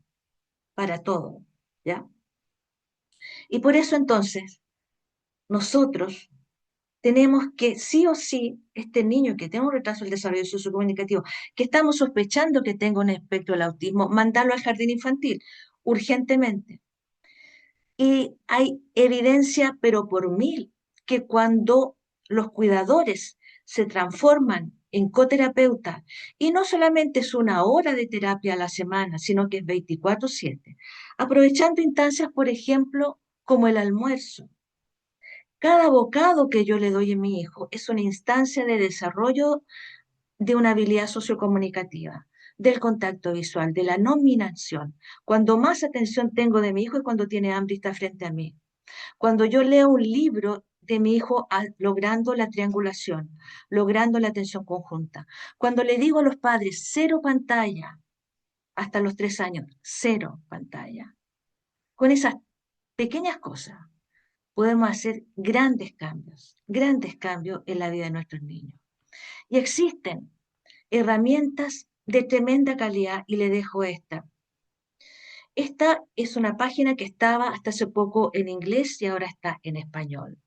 para todo, ¿ya? Y por eso entonces nosotros tenemos que sí o sí, este niño que tiene un retraso del desarrollo sociocomunicativo, que estamos sospechando que tenga un espectro del autismo, mandarlo al jardín infantil urgentemente. Y hay evidencia, pero por mil, que cuando los cuidadores se transforman en coterapeutas, y no solamente es una hora de terapia a la semana, sino que es 24/7, aprovechando instancias, por ejemplo, como el almuerzo. Cada bocado que yo le doy a mi hijo es una instancia de desarrollo de una habilidad sociocomunicativa, del contacto visual, de la nominación. Cuando más atención tengo de mi hijo es cuando tiene hambre y está frente a mí. Cuando yo leo un libro de mi hijo logrando la triangulación, logrando la atención conjunta. Cuando le digo a los padres, cero pantalla, hasta los 3 años, cero pantalla. Con esas pequeñas cosas podemos hacer grandes cambios en la vida de nuestros niños. Y existen herramientas de tremenda calidad y le dejo esta. Esta es una página que estaba hasta hace poco en inglés y ahora está en español.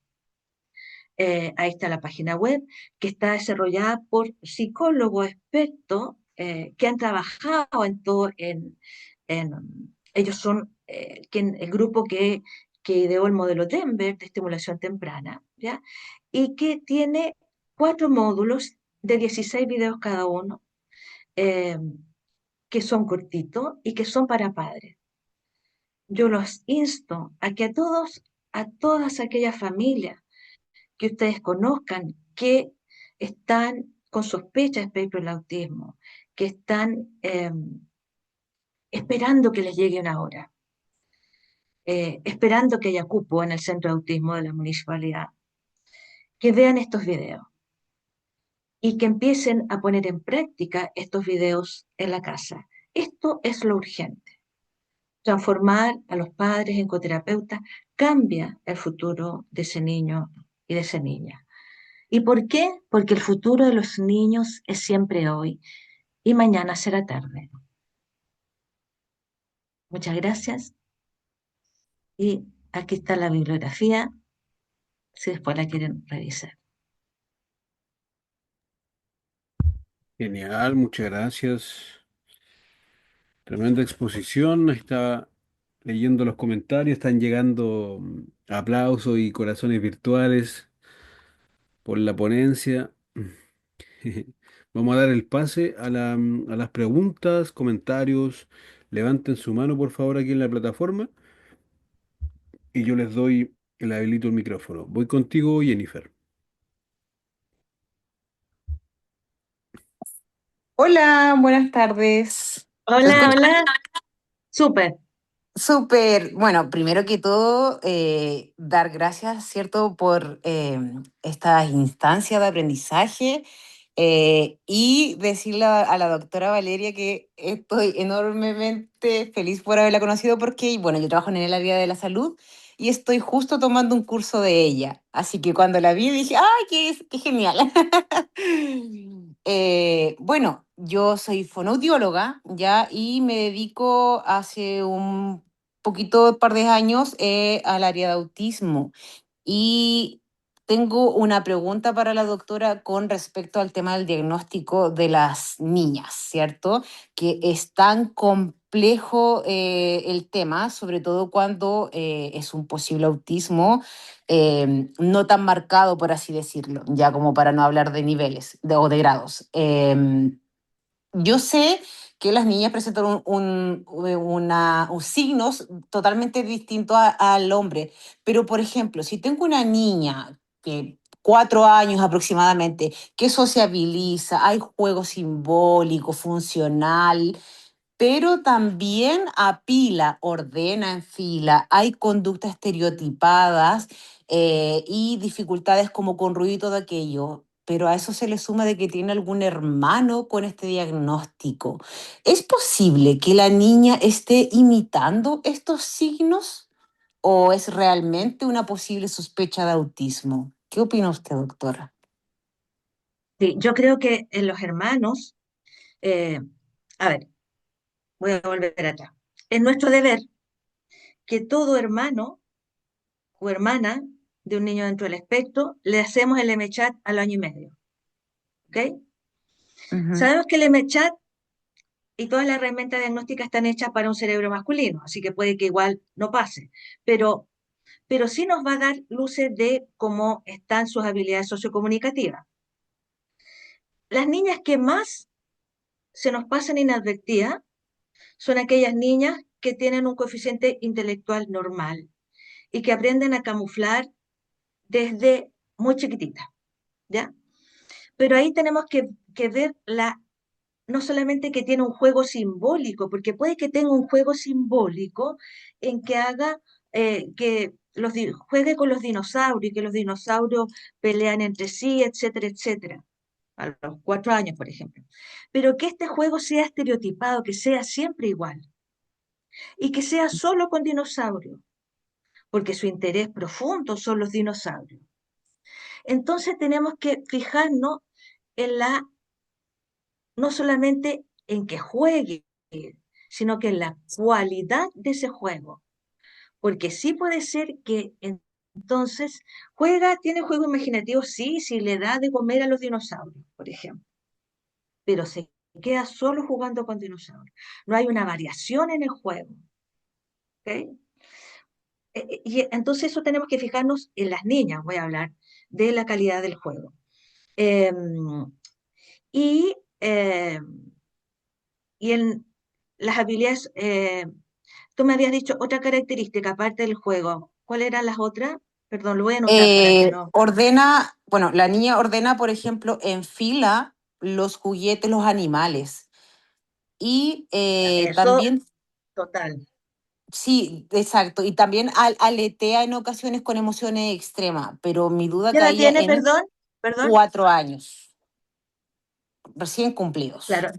Ahí está la página web que está desarrollada por psicólogos expertos que han trabajado en todo, ellos son el grupo que ideó el modelo Denver de estimulación temprana, ¿ya? Y que tiene 4 módulos de 16 videos cada uno, eh, que son cortitos y que son para padres. Yo los insto a que a todas aquellas familias que ustedes conozcan que están con sospecha de espectro del autismo, que están esperando que les llegue una hora, esperando que haya cupo en el centro de autismo de la municipalidad, que vean estos videos y que empiecen a poner en práctica estos videos en la casa. Esto es lo urgente, transformar a los padres en coterapeutas cambia el futuro de ese niño y de esa niña. ¿Y por qué? Porque el futuro de los niños es siempre hoy y mañana será tarde. Muchas gracias y aquí está la bibliografía si después la quieren revisar. Genial, muchas gracias. Tremenda exposición. Está leyendo los comentarios, están llegando aplausos y corazones virtuales por la ponencia. Vamos a dar el pase a las preguntas, comentarios. Levanten su mano, por favor, aquí en la plataforma y yo les doy, le habilito el micrófono. Voy contigo, Jennifer. Hola, buenas tardes. ¿Se Hola, escucha? hola, súper. Súper. Bueno, primero que todo, dar gracias, ¿cierto?, por estas instancias de aprendizaje y decirle a la doctora Valeria que estoy enormemente feliz por haberla conocido porque, bueno, yo trabajo en el área de la salud y estoy justo tomando un curso de ella. Así que cuando la vi dije, ¡ay, qué genial! Bueno, yo soy fonoaudióloga ya y me dedico hace un poquito, par de años al área de autismo. Y tengo una pregunta para la doctora con respecto al tema del diagnóstico de las niñas, ¿cierto? Que es tan complejo el tema, sobre todo cuando es un posible autismo no tan marcado, por así decirlo, ya como para no hablar de niveles o de grados. Yo sé que las niñas presentan signos totalmente distintos al hombre, pero por ejemplo, si tengo una niña que 4 años aproximadamente, que sociabiliza, hay juego simbólico, funcional, pero también apila, ordena en fila, hay conductas estereotipadas y dificultades como con ruido y todo aquello, pero a eso se le suma de que tiene algún hermano con este diagnóstico. ¿Es posible que la niña esté imitando estos signos o es realmente una posible sospecha de autismo? ¿Qué opina usted, doctora? Sí, yo creo que en los hermanos, eh, a ver, voy a volver atrás. Es nuestro deber que todo hermano o hermana de un niño dentro del espectro le hacemos el MChat al año y medio. ¿Ok? Ujú. Sabemos que el MChat y todas las herramientas diagnósticas están hechas para un cerebro masculino, así que puede que igual no pase, pero sí nos va a dar luces de cómo están sus habilidades sociocomunicativas. Las niñas que más se nos pasan inadvertidas son aquellas niñas que tienen un coeficiente intelectual normal y que aprenden a camuflar desde muy chiquititas, ¿ya? Pero ahí tenemos que ver no solamente que tiene un juego simbólico, porque puede que tenga un juego simbólico en que haga que juegue con los dinosaurios y que los dinosaurios pelean entre sí, etcétera, etcétera, a los 4 años, por ejemplo. Pero que este juego sea estereotipado, que sea siempre igual y que sea solo con dinosaurios, porque su interés profundo son los dinosaurios. Entonces tenemos que fijarnos en no solamente en que juegue, sino que en la cualidad de ese juego. Porque sí puede ser que entonces tiene juego imaginativo, sí, si le da de comer a los dinosaurios, por ejemplo, pero se queda solo jugando con dinosaurios. No hay una variación en el juego. ¿Ok? Y entonces eso tenemos que fijarnos en las niñas, voy a hablar de la calidad del juego. Eh, y, eh, y en las habilidades, tú me habías dicho otra característica aparte del juego. ¿Cuáles eran las otras? Perdón, lo voy a anotar para que no. Ordena, bueno, la niña ordena, por ejemplo, en fila los juguetes, los animales. Y Eso, también, total. sí, exacto, y también aletea en ocasiones con emociones extremas, pero mi duda ¿Qué edad caía tiene, en perdón? Perdón. 4 años, recién cumplidos. Claro.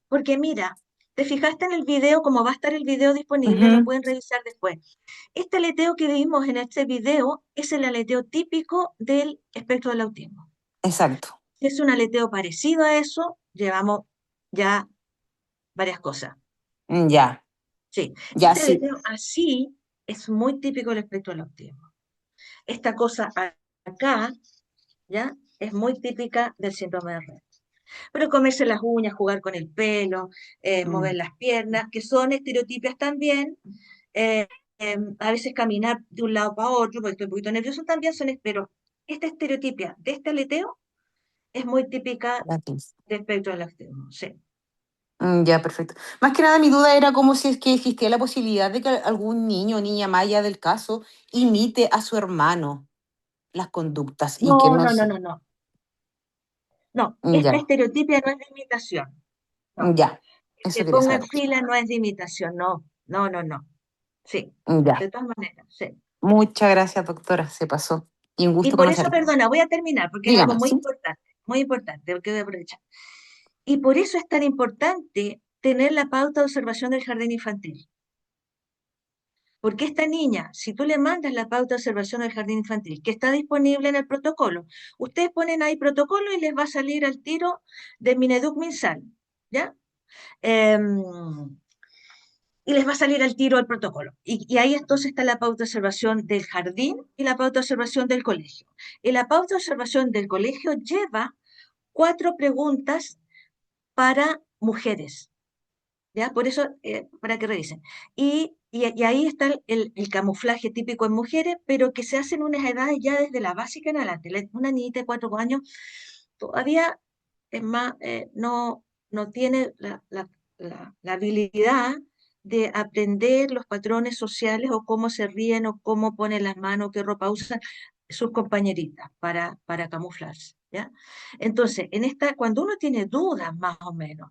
Porque mira, ¿Te fijaste en el video? Como va a estar el video disponible, lo Ujú, pueden revisar después. Este aleteo que vimos en este video es el aleteo típico del espectro del autismo. exacto. Si es un aleteo parecido a eso, llevamos ya varias cosas. Ya, Sí, ya este sí. aleteo así es muy típico del espectro del autismo. Esta cosa acá, ¿ya? Es muy típica del síndrome de Rett. Pero comerse las uñas, jugar con el pelo, mover Mm, las piernas, que son estereotipias también, eh, a veces caminar de un lado para otro, porque estoy un poquito nervioso también, pero esta estereotipia de este aleteo es muy típica gratis. del espectro del autismo, sí. Ya, perfecto. Más que nada mi duda era como si es que existía la posibilidad de que algún niño o niña maya del caso imite a su hermano las conductas y que No, no no, no, se... no, no. No, esta Ya, estereotipia no es de imitación. No. ya. Que Eso se quería ponga en saber. fila no es de imitación, no. No, no, no. Sí, Ya. de todas maneras, sí. Muchas gracias, doctora. Se pasó. Y un Y gusto por eso, conocerla. perdona, voy a terminar, porque es algo Dígame, ¿sí? muy importante, porque voy a aprovechar. Y por eso es tan importante tener la pauta de observación del jardín infantil. Porque esta niña, si tú le mandas la pauta de observación del jardín infantil, que está disponible en el protocolo, ustedes ponen ahí protocolo y les va a salir al tiro de Mineduc Minsal, ¿ya? Em, y les va a salir al tiro el protocolo. Y ahí entonces está la pauta de observación del jardín y la pauta de observación del colegio. Y la pauta de observación del colegio lleva 4 preguntas para mujeres, ¿ya? Por eso, para que revisen. Y ahí está el camuflaje típico en mujeres, pero que se hace en unas edades ya desde la básica en adelante. Una niñita de 4 años todavía, es más, no tiene la habilidad de aprender los patrones sociales o cómo se ríen o cómo ponen las manos, qué ropa usan sus compañeritas para camuflarse, ¿ya? Entonces, cuando uno tiene dudas más o menos,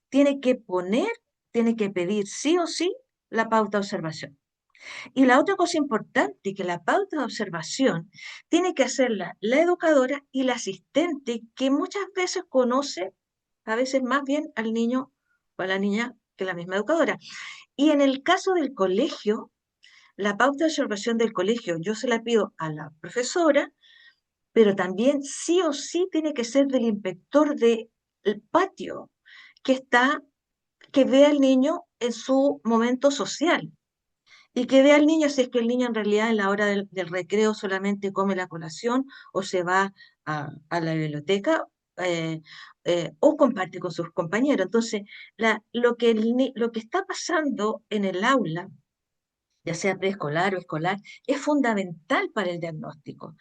tiene que poner, tiene que pedir sí o sí la pauta de observación. Y la otra cosa importante, que la pauta de observación tiene que hacerla la educadora y la asistente, que muchas veces conoce, a veces más bien al niño o a la niña que la misma educadora. Y en el caso del colegio, la pauta de observación del colegio, yo se la pido a la profesora, pero también sí o sí tiene que ser del inspector del patio, que está, que ve al niño en su momento social y que vea al niño si es que el niño en realidad en la hora del recreo solamente come la colación o se va a la biblioteca, eh, o comparte con sus compañeros. Entonces, lo que está pasando en el aula, ya sea preescolar o escolar, es fundamental para el diagnóstico.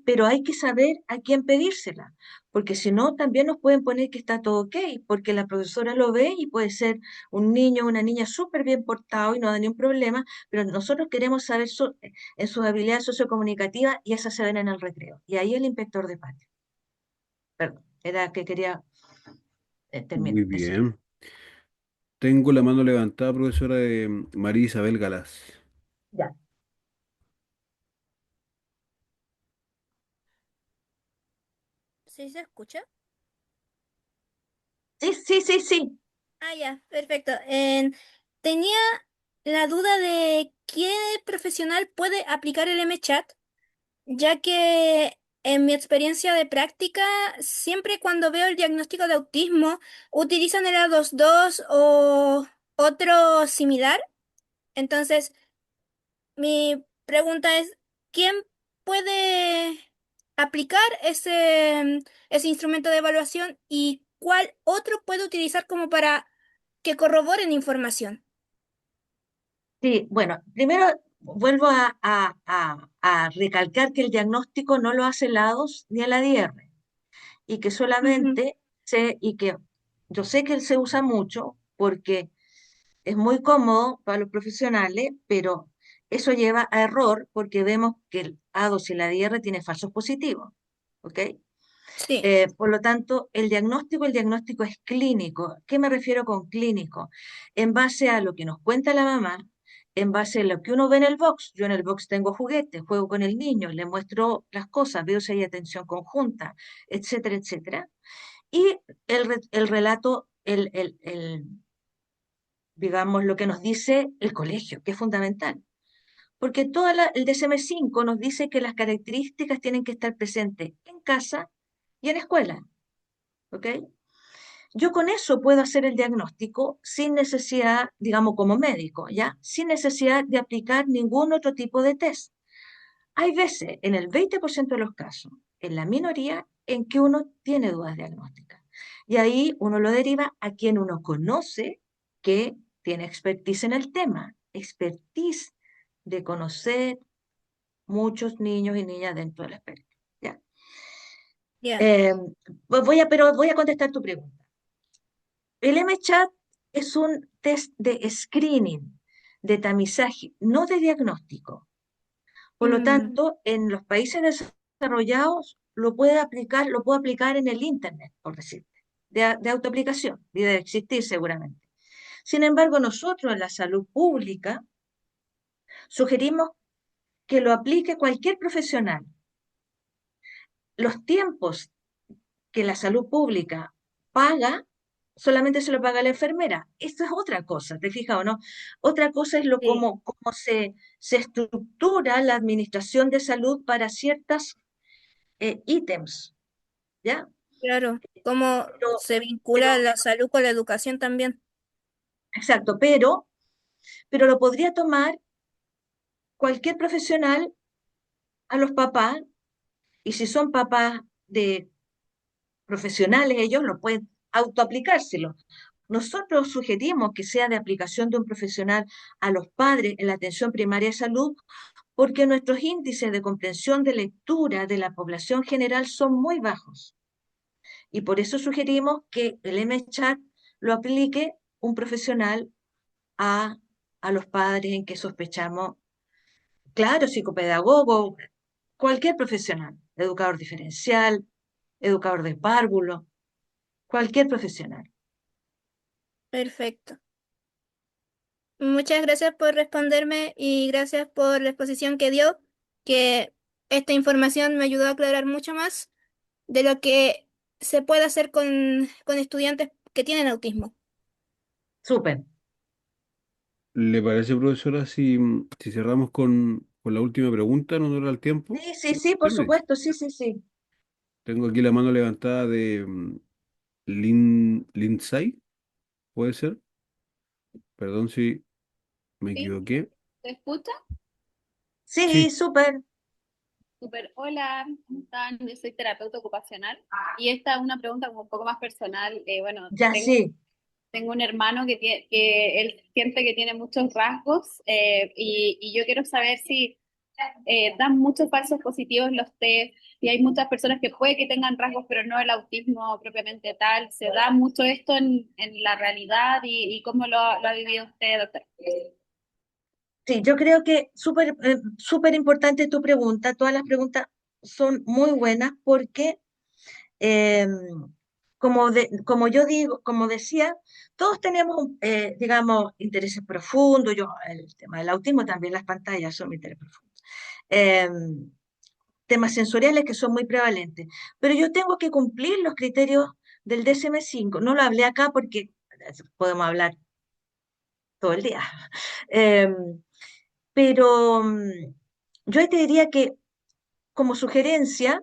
Pero hay que saber a quién pedírsela, porque si no, también nos pueden poner que está todo ok, porque la profesora lo ve y puede ser un niño o una niña súper bien portado y no da ningún problema, pero nosotros queremos saber en sus habilidades sociocomunicativas y esas se ven en el recreo. Y ahí el inspector de patio. Perdón, era que quería Muy decir. bien. Tengo la mano levantada, profesora de María Isabel Galás. Ya. ¿Sí se escucha? Sí, sí, sí, sí. Ah, ya, perfecto. Tenía la duda de qué profesional puede aplicar el MChat, ya que en mi experiencia de práctica, siempre cuando veo el diagnóstico de autismo, utilizan el A22 o otro similar. Entonces, mi pregunta es, ¿quién puede aplicar ese instrumento de evaluación y cuál otro puede utilizar como para que corroboren información? Sí, bueno, primero vuelvo a recalcar que el diagnóstico no lo hace la ADOS ni el ADR y que Ujú. solamente y que yo sé que él se usa mucho porque es muy cómodo para los profesionales, pero eso lleva a error porque vemos que el ADOS y el ADR tiene falsos positivos, ¿ok? Sí, Por lo tanto, el diagnóstico es clínico. ¿Qué me refiero con clínico? En base a lo que nos cuenta la mamá, en base a lo que uno ve en el box. Yo en el box tengo juguetes, juego con el niño, le muestro las cosas, veo si hay atención conjunta, etcétera, etcétera. Y el relato, digamos, lo que nos dice el colegio, que es fundamental. Porque el DSM-5 nos dice que las características tienen que estar presentes en casa y en escuela, ¿ok? Yo con eso puedo hacer el diagnóstico sin necesidad, digamos, como médico, ¿ya? Sin necesidad de aplicar ningún otro tipo de test. Hay veces, en el 20% de los casos, en la minoría, en que uno tiene dudas diagnósticas. Y ahí uno lo deriva a quien uno conoce que tiene expertise en el tema, expertise de conocer muchos niños y niñas dentro del espectro. ¿Ya? Ya. Pero voy a contestar tu pregunta. El MChat es un test de screening, de tamizaje, no de diagnóstico. Por lo Mm, tanto, en los países desarrollados lo puedo aplicar en el Internet, por decirte, de autoaplicación, y debe existir seguramente. Sin embargo, nosotros en la salud pública sugerimos que lo aplique cualquier profesional. Los tiempos que la salud pública paga, solamente se lo paga la enfermera. Esto es otra cosa, ¿te fijas o no? Otra cosa es sí, cómo se estructura la administración de salud para ciertos ítems, ¿ya? claro. Cómo Pero, se pero, vincula la salud con la educación también. exacto, pero lo podría tomar cualquier profesional a los papás, y si son papás de profesionales, ellos lo pueden autoaplicárselo. Nosotros sugerimos que sea de aplicación de un profesional a los padres en la atención primaria de salud, porque nuestros índices de comprensión de lectura de la población general son muy bajos. Y por eso sugerimos que el MChat lo aplique un profesional a, a los padres en que sospechamos, claro, psicopedagogo, cualquier profesional, educador diferencial, educador de párvulo, cualquier profesional. Perfecto. Muchas gracias por responderme y gracias por la exposición que dio, que esta información me ayudó a aclarar mucho más de lo que se puede hacer con estudiantes que tienen autismo. Súper. ¿Le parece, profesora, si cerramos con la última pregunta? ¿No dura el tiempo? Sí, sí, sí, por Usted me dice. supuesto, sí, sí, sí. Tengo aquí la mano levantada de Lindsay, ¿puede ser? Perdón si me ¿Sí? equivoqué. ¿Se escucha? Sí, Sí, súper. Súper. Hola, ¿cómo están? Yo soy terapeuta ocupacional y esta es una pregunta como un poco más personal. Bueno, Ya, sí. tengo un hermano que él siente que tiene muchos rasgos y yo quiero saber si dan muchos falsos positivos los test, y hay muchas personas que puede que tengan rasgos pero no el autismo propiamente tal. ¿Se da mucho esto en la realidad y cómo lo ha vivido usted, doctor? Sí, yo creo que súper importante tu pregunta. Todas las preguntas son muy buenas porque, eh, como yo digo, como decía, todos tenemos, digamos, intereses profundos. El tema del autismo también, las pantallas son mi interés profundo. Eh, Temas sensoriales que son muy prevalentes. Pero yo tengo que cumplir los criterios del DSM-5. No lo hablé acá porque podemos hablar todo el día. Eh, pero yo ahí te diría que como sugerencia,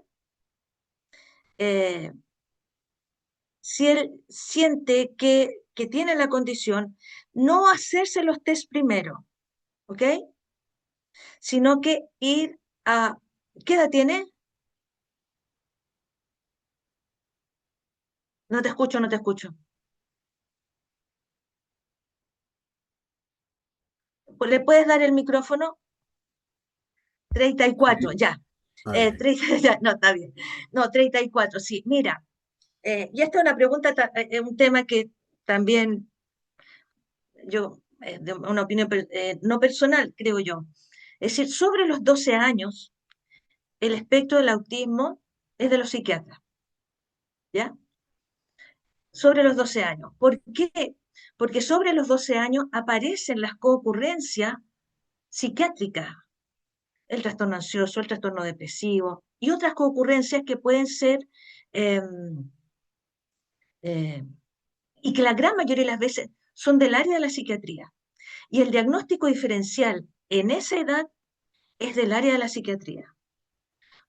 eh, si él siente que tiene la condición, no hacerse los test primero, ¿ok? Sino que ir a... ¿Qué edad tiene? No te escucho, no te escucho. ¿Le puedes dar el micrófono? 34, sí. ya. Ah, ya. 30, ya, no, está bien. No, 34, sí. Mira, y esta es una pregunta, un tema que también yo, de una opinión no personal, creo yo. Es decir, sobre los 12 años, el espectro del autismo es de los psiquiatras, ¿ya? Sobre los 12 años. ¿Por qué? Porque sobre los 12 años aparecen las concurrencias psiquiátricas, el trastorno ansioso, el trastorno depresivo y otras concurrencias que pueden ser, eh, eh, y que la gran mayoría de las veces son del área de la psiquiatría. Y el diagnóstico diferencial en esa edad es del área de la psiquiatría.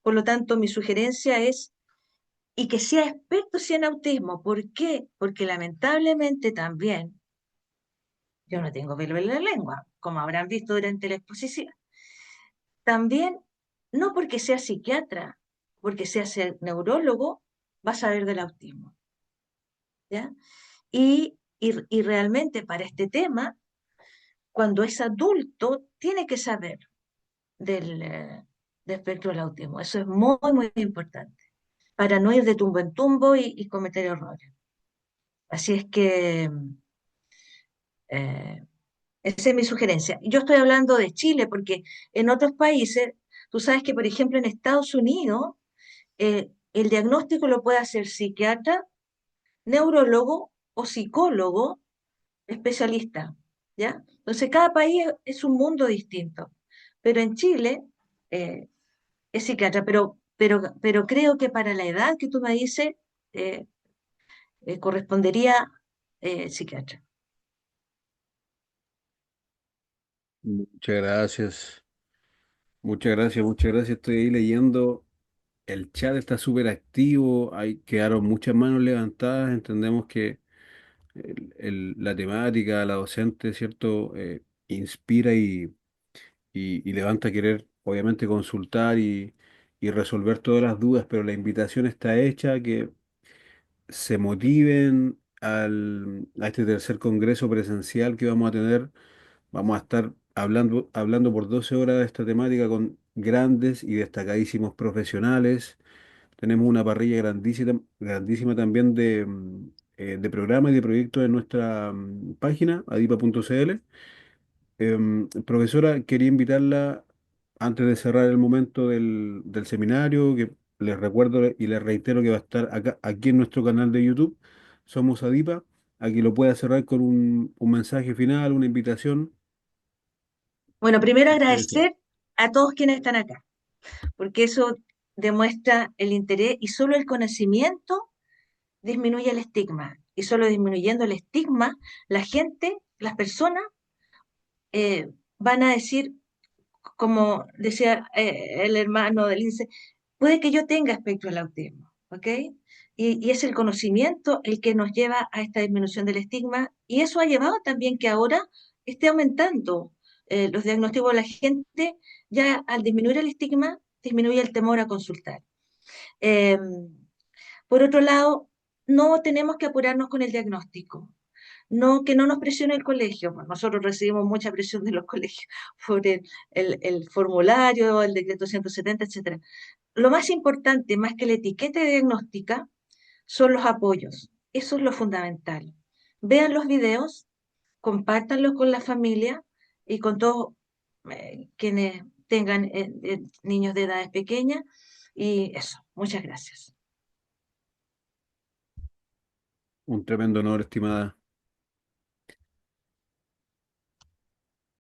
Por lo tanto, mi sugerencia es, y que sea experto sí en autismo. ¿Por qué? Porque lamentablemente también, yo no tengo pelo en la lengua, como habrán visto durante la exposición, también, no porque sea psiquiatra, porque sea ser neurólogo, va a saber del autismo, ¿ya? Y realmente para este tema, cuando es adulto, tiene que saber del espectro del autismo. Eso es muy, muy importante, para no ir de tumbo en tumbo y cometer errores. Así es que eh, esa es mi sugerencia. Yo estoy hablando de Chile, porque en otros países, tú sabes que, por ejemplo, en Estados Unidos, el diagnóstico lo puede hacer psiquiatra, neurólogo o psicólogo especialista, ¿ya? Entonces, cada país es un mundo distinto. Pero en Chile eh, es psiquiatra, pero creo que para la edad que tú me dices, eh, correspondería psiquiatra. Muchas gracias. Muchas gracias, muchas gracias. Estoy ahí leyendo. El chat está súper activo. Quedaron muchas manos levantadas. Entendemos que la temática, la docente, ¿cierto? Inspira y levanta a querer, obviamente, consultar y resolver todas las dudas, pero la invitación está hecha, que se motiven a este tercer congreso presencial que vamos a tener. Vamos a estar hablando por 12 horas de esta temática con grandes y destacadísimos profesionales. Tenemos una parrilla grandísima, grandísima también de programas y de proyectos en nuestra página, adipa.cl. Profesora, quería invitarla antes de cerrar el momento del seminario, que les recuerdo y les reitero que va a estar acá, aquí en nuestro canal de YouTube, Somos Adipa. Aquí lo pueda cerrar con un mensaje final, una invitación. Bueno, primero Usted desea. agradecer a todos quienes están acá, porque eso demuestra el interés y solo el conocimiento disminuye el estigma. Y solo disminuyendo el estigma, la gente, las personas, van a decir, como decía el hermano del INSE, puede que yo tenga espectro del autismo, ¿ok? Y es el conocimiento el que nos lleva a esta disminución del estigma y eso ha llevado también que ahora esté aumentando los diagnósticos de la gente, ya al disminuir el estigma, disminuye el temor a consultar. Eh, por otro lado, no tenemos que apurarnos con el diagnóstico. No, que no nos presione el colegio. Bueno, nosotros recibimos mucha presión de los colegios por el formulario, el decreto 170, etcétera. Lo más importante, más que la etiqueta diagnóstica, son los apoyos. Eso es lo fundamental. Vean los videos, compártanlos con la familia y con todos quienes tengan niños de edades pequeñas. Y eso, muchas gracias. Un tremendo honor, estimada.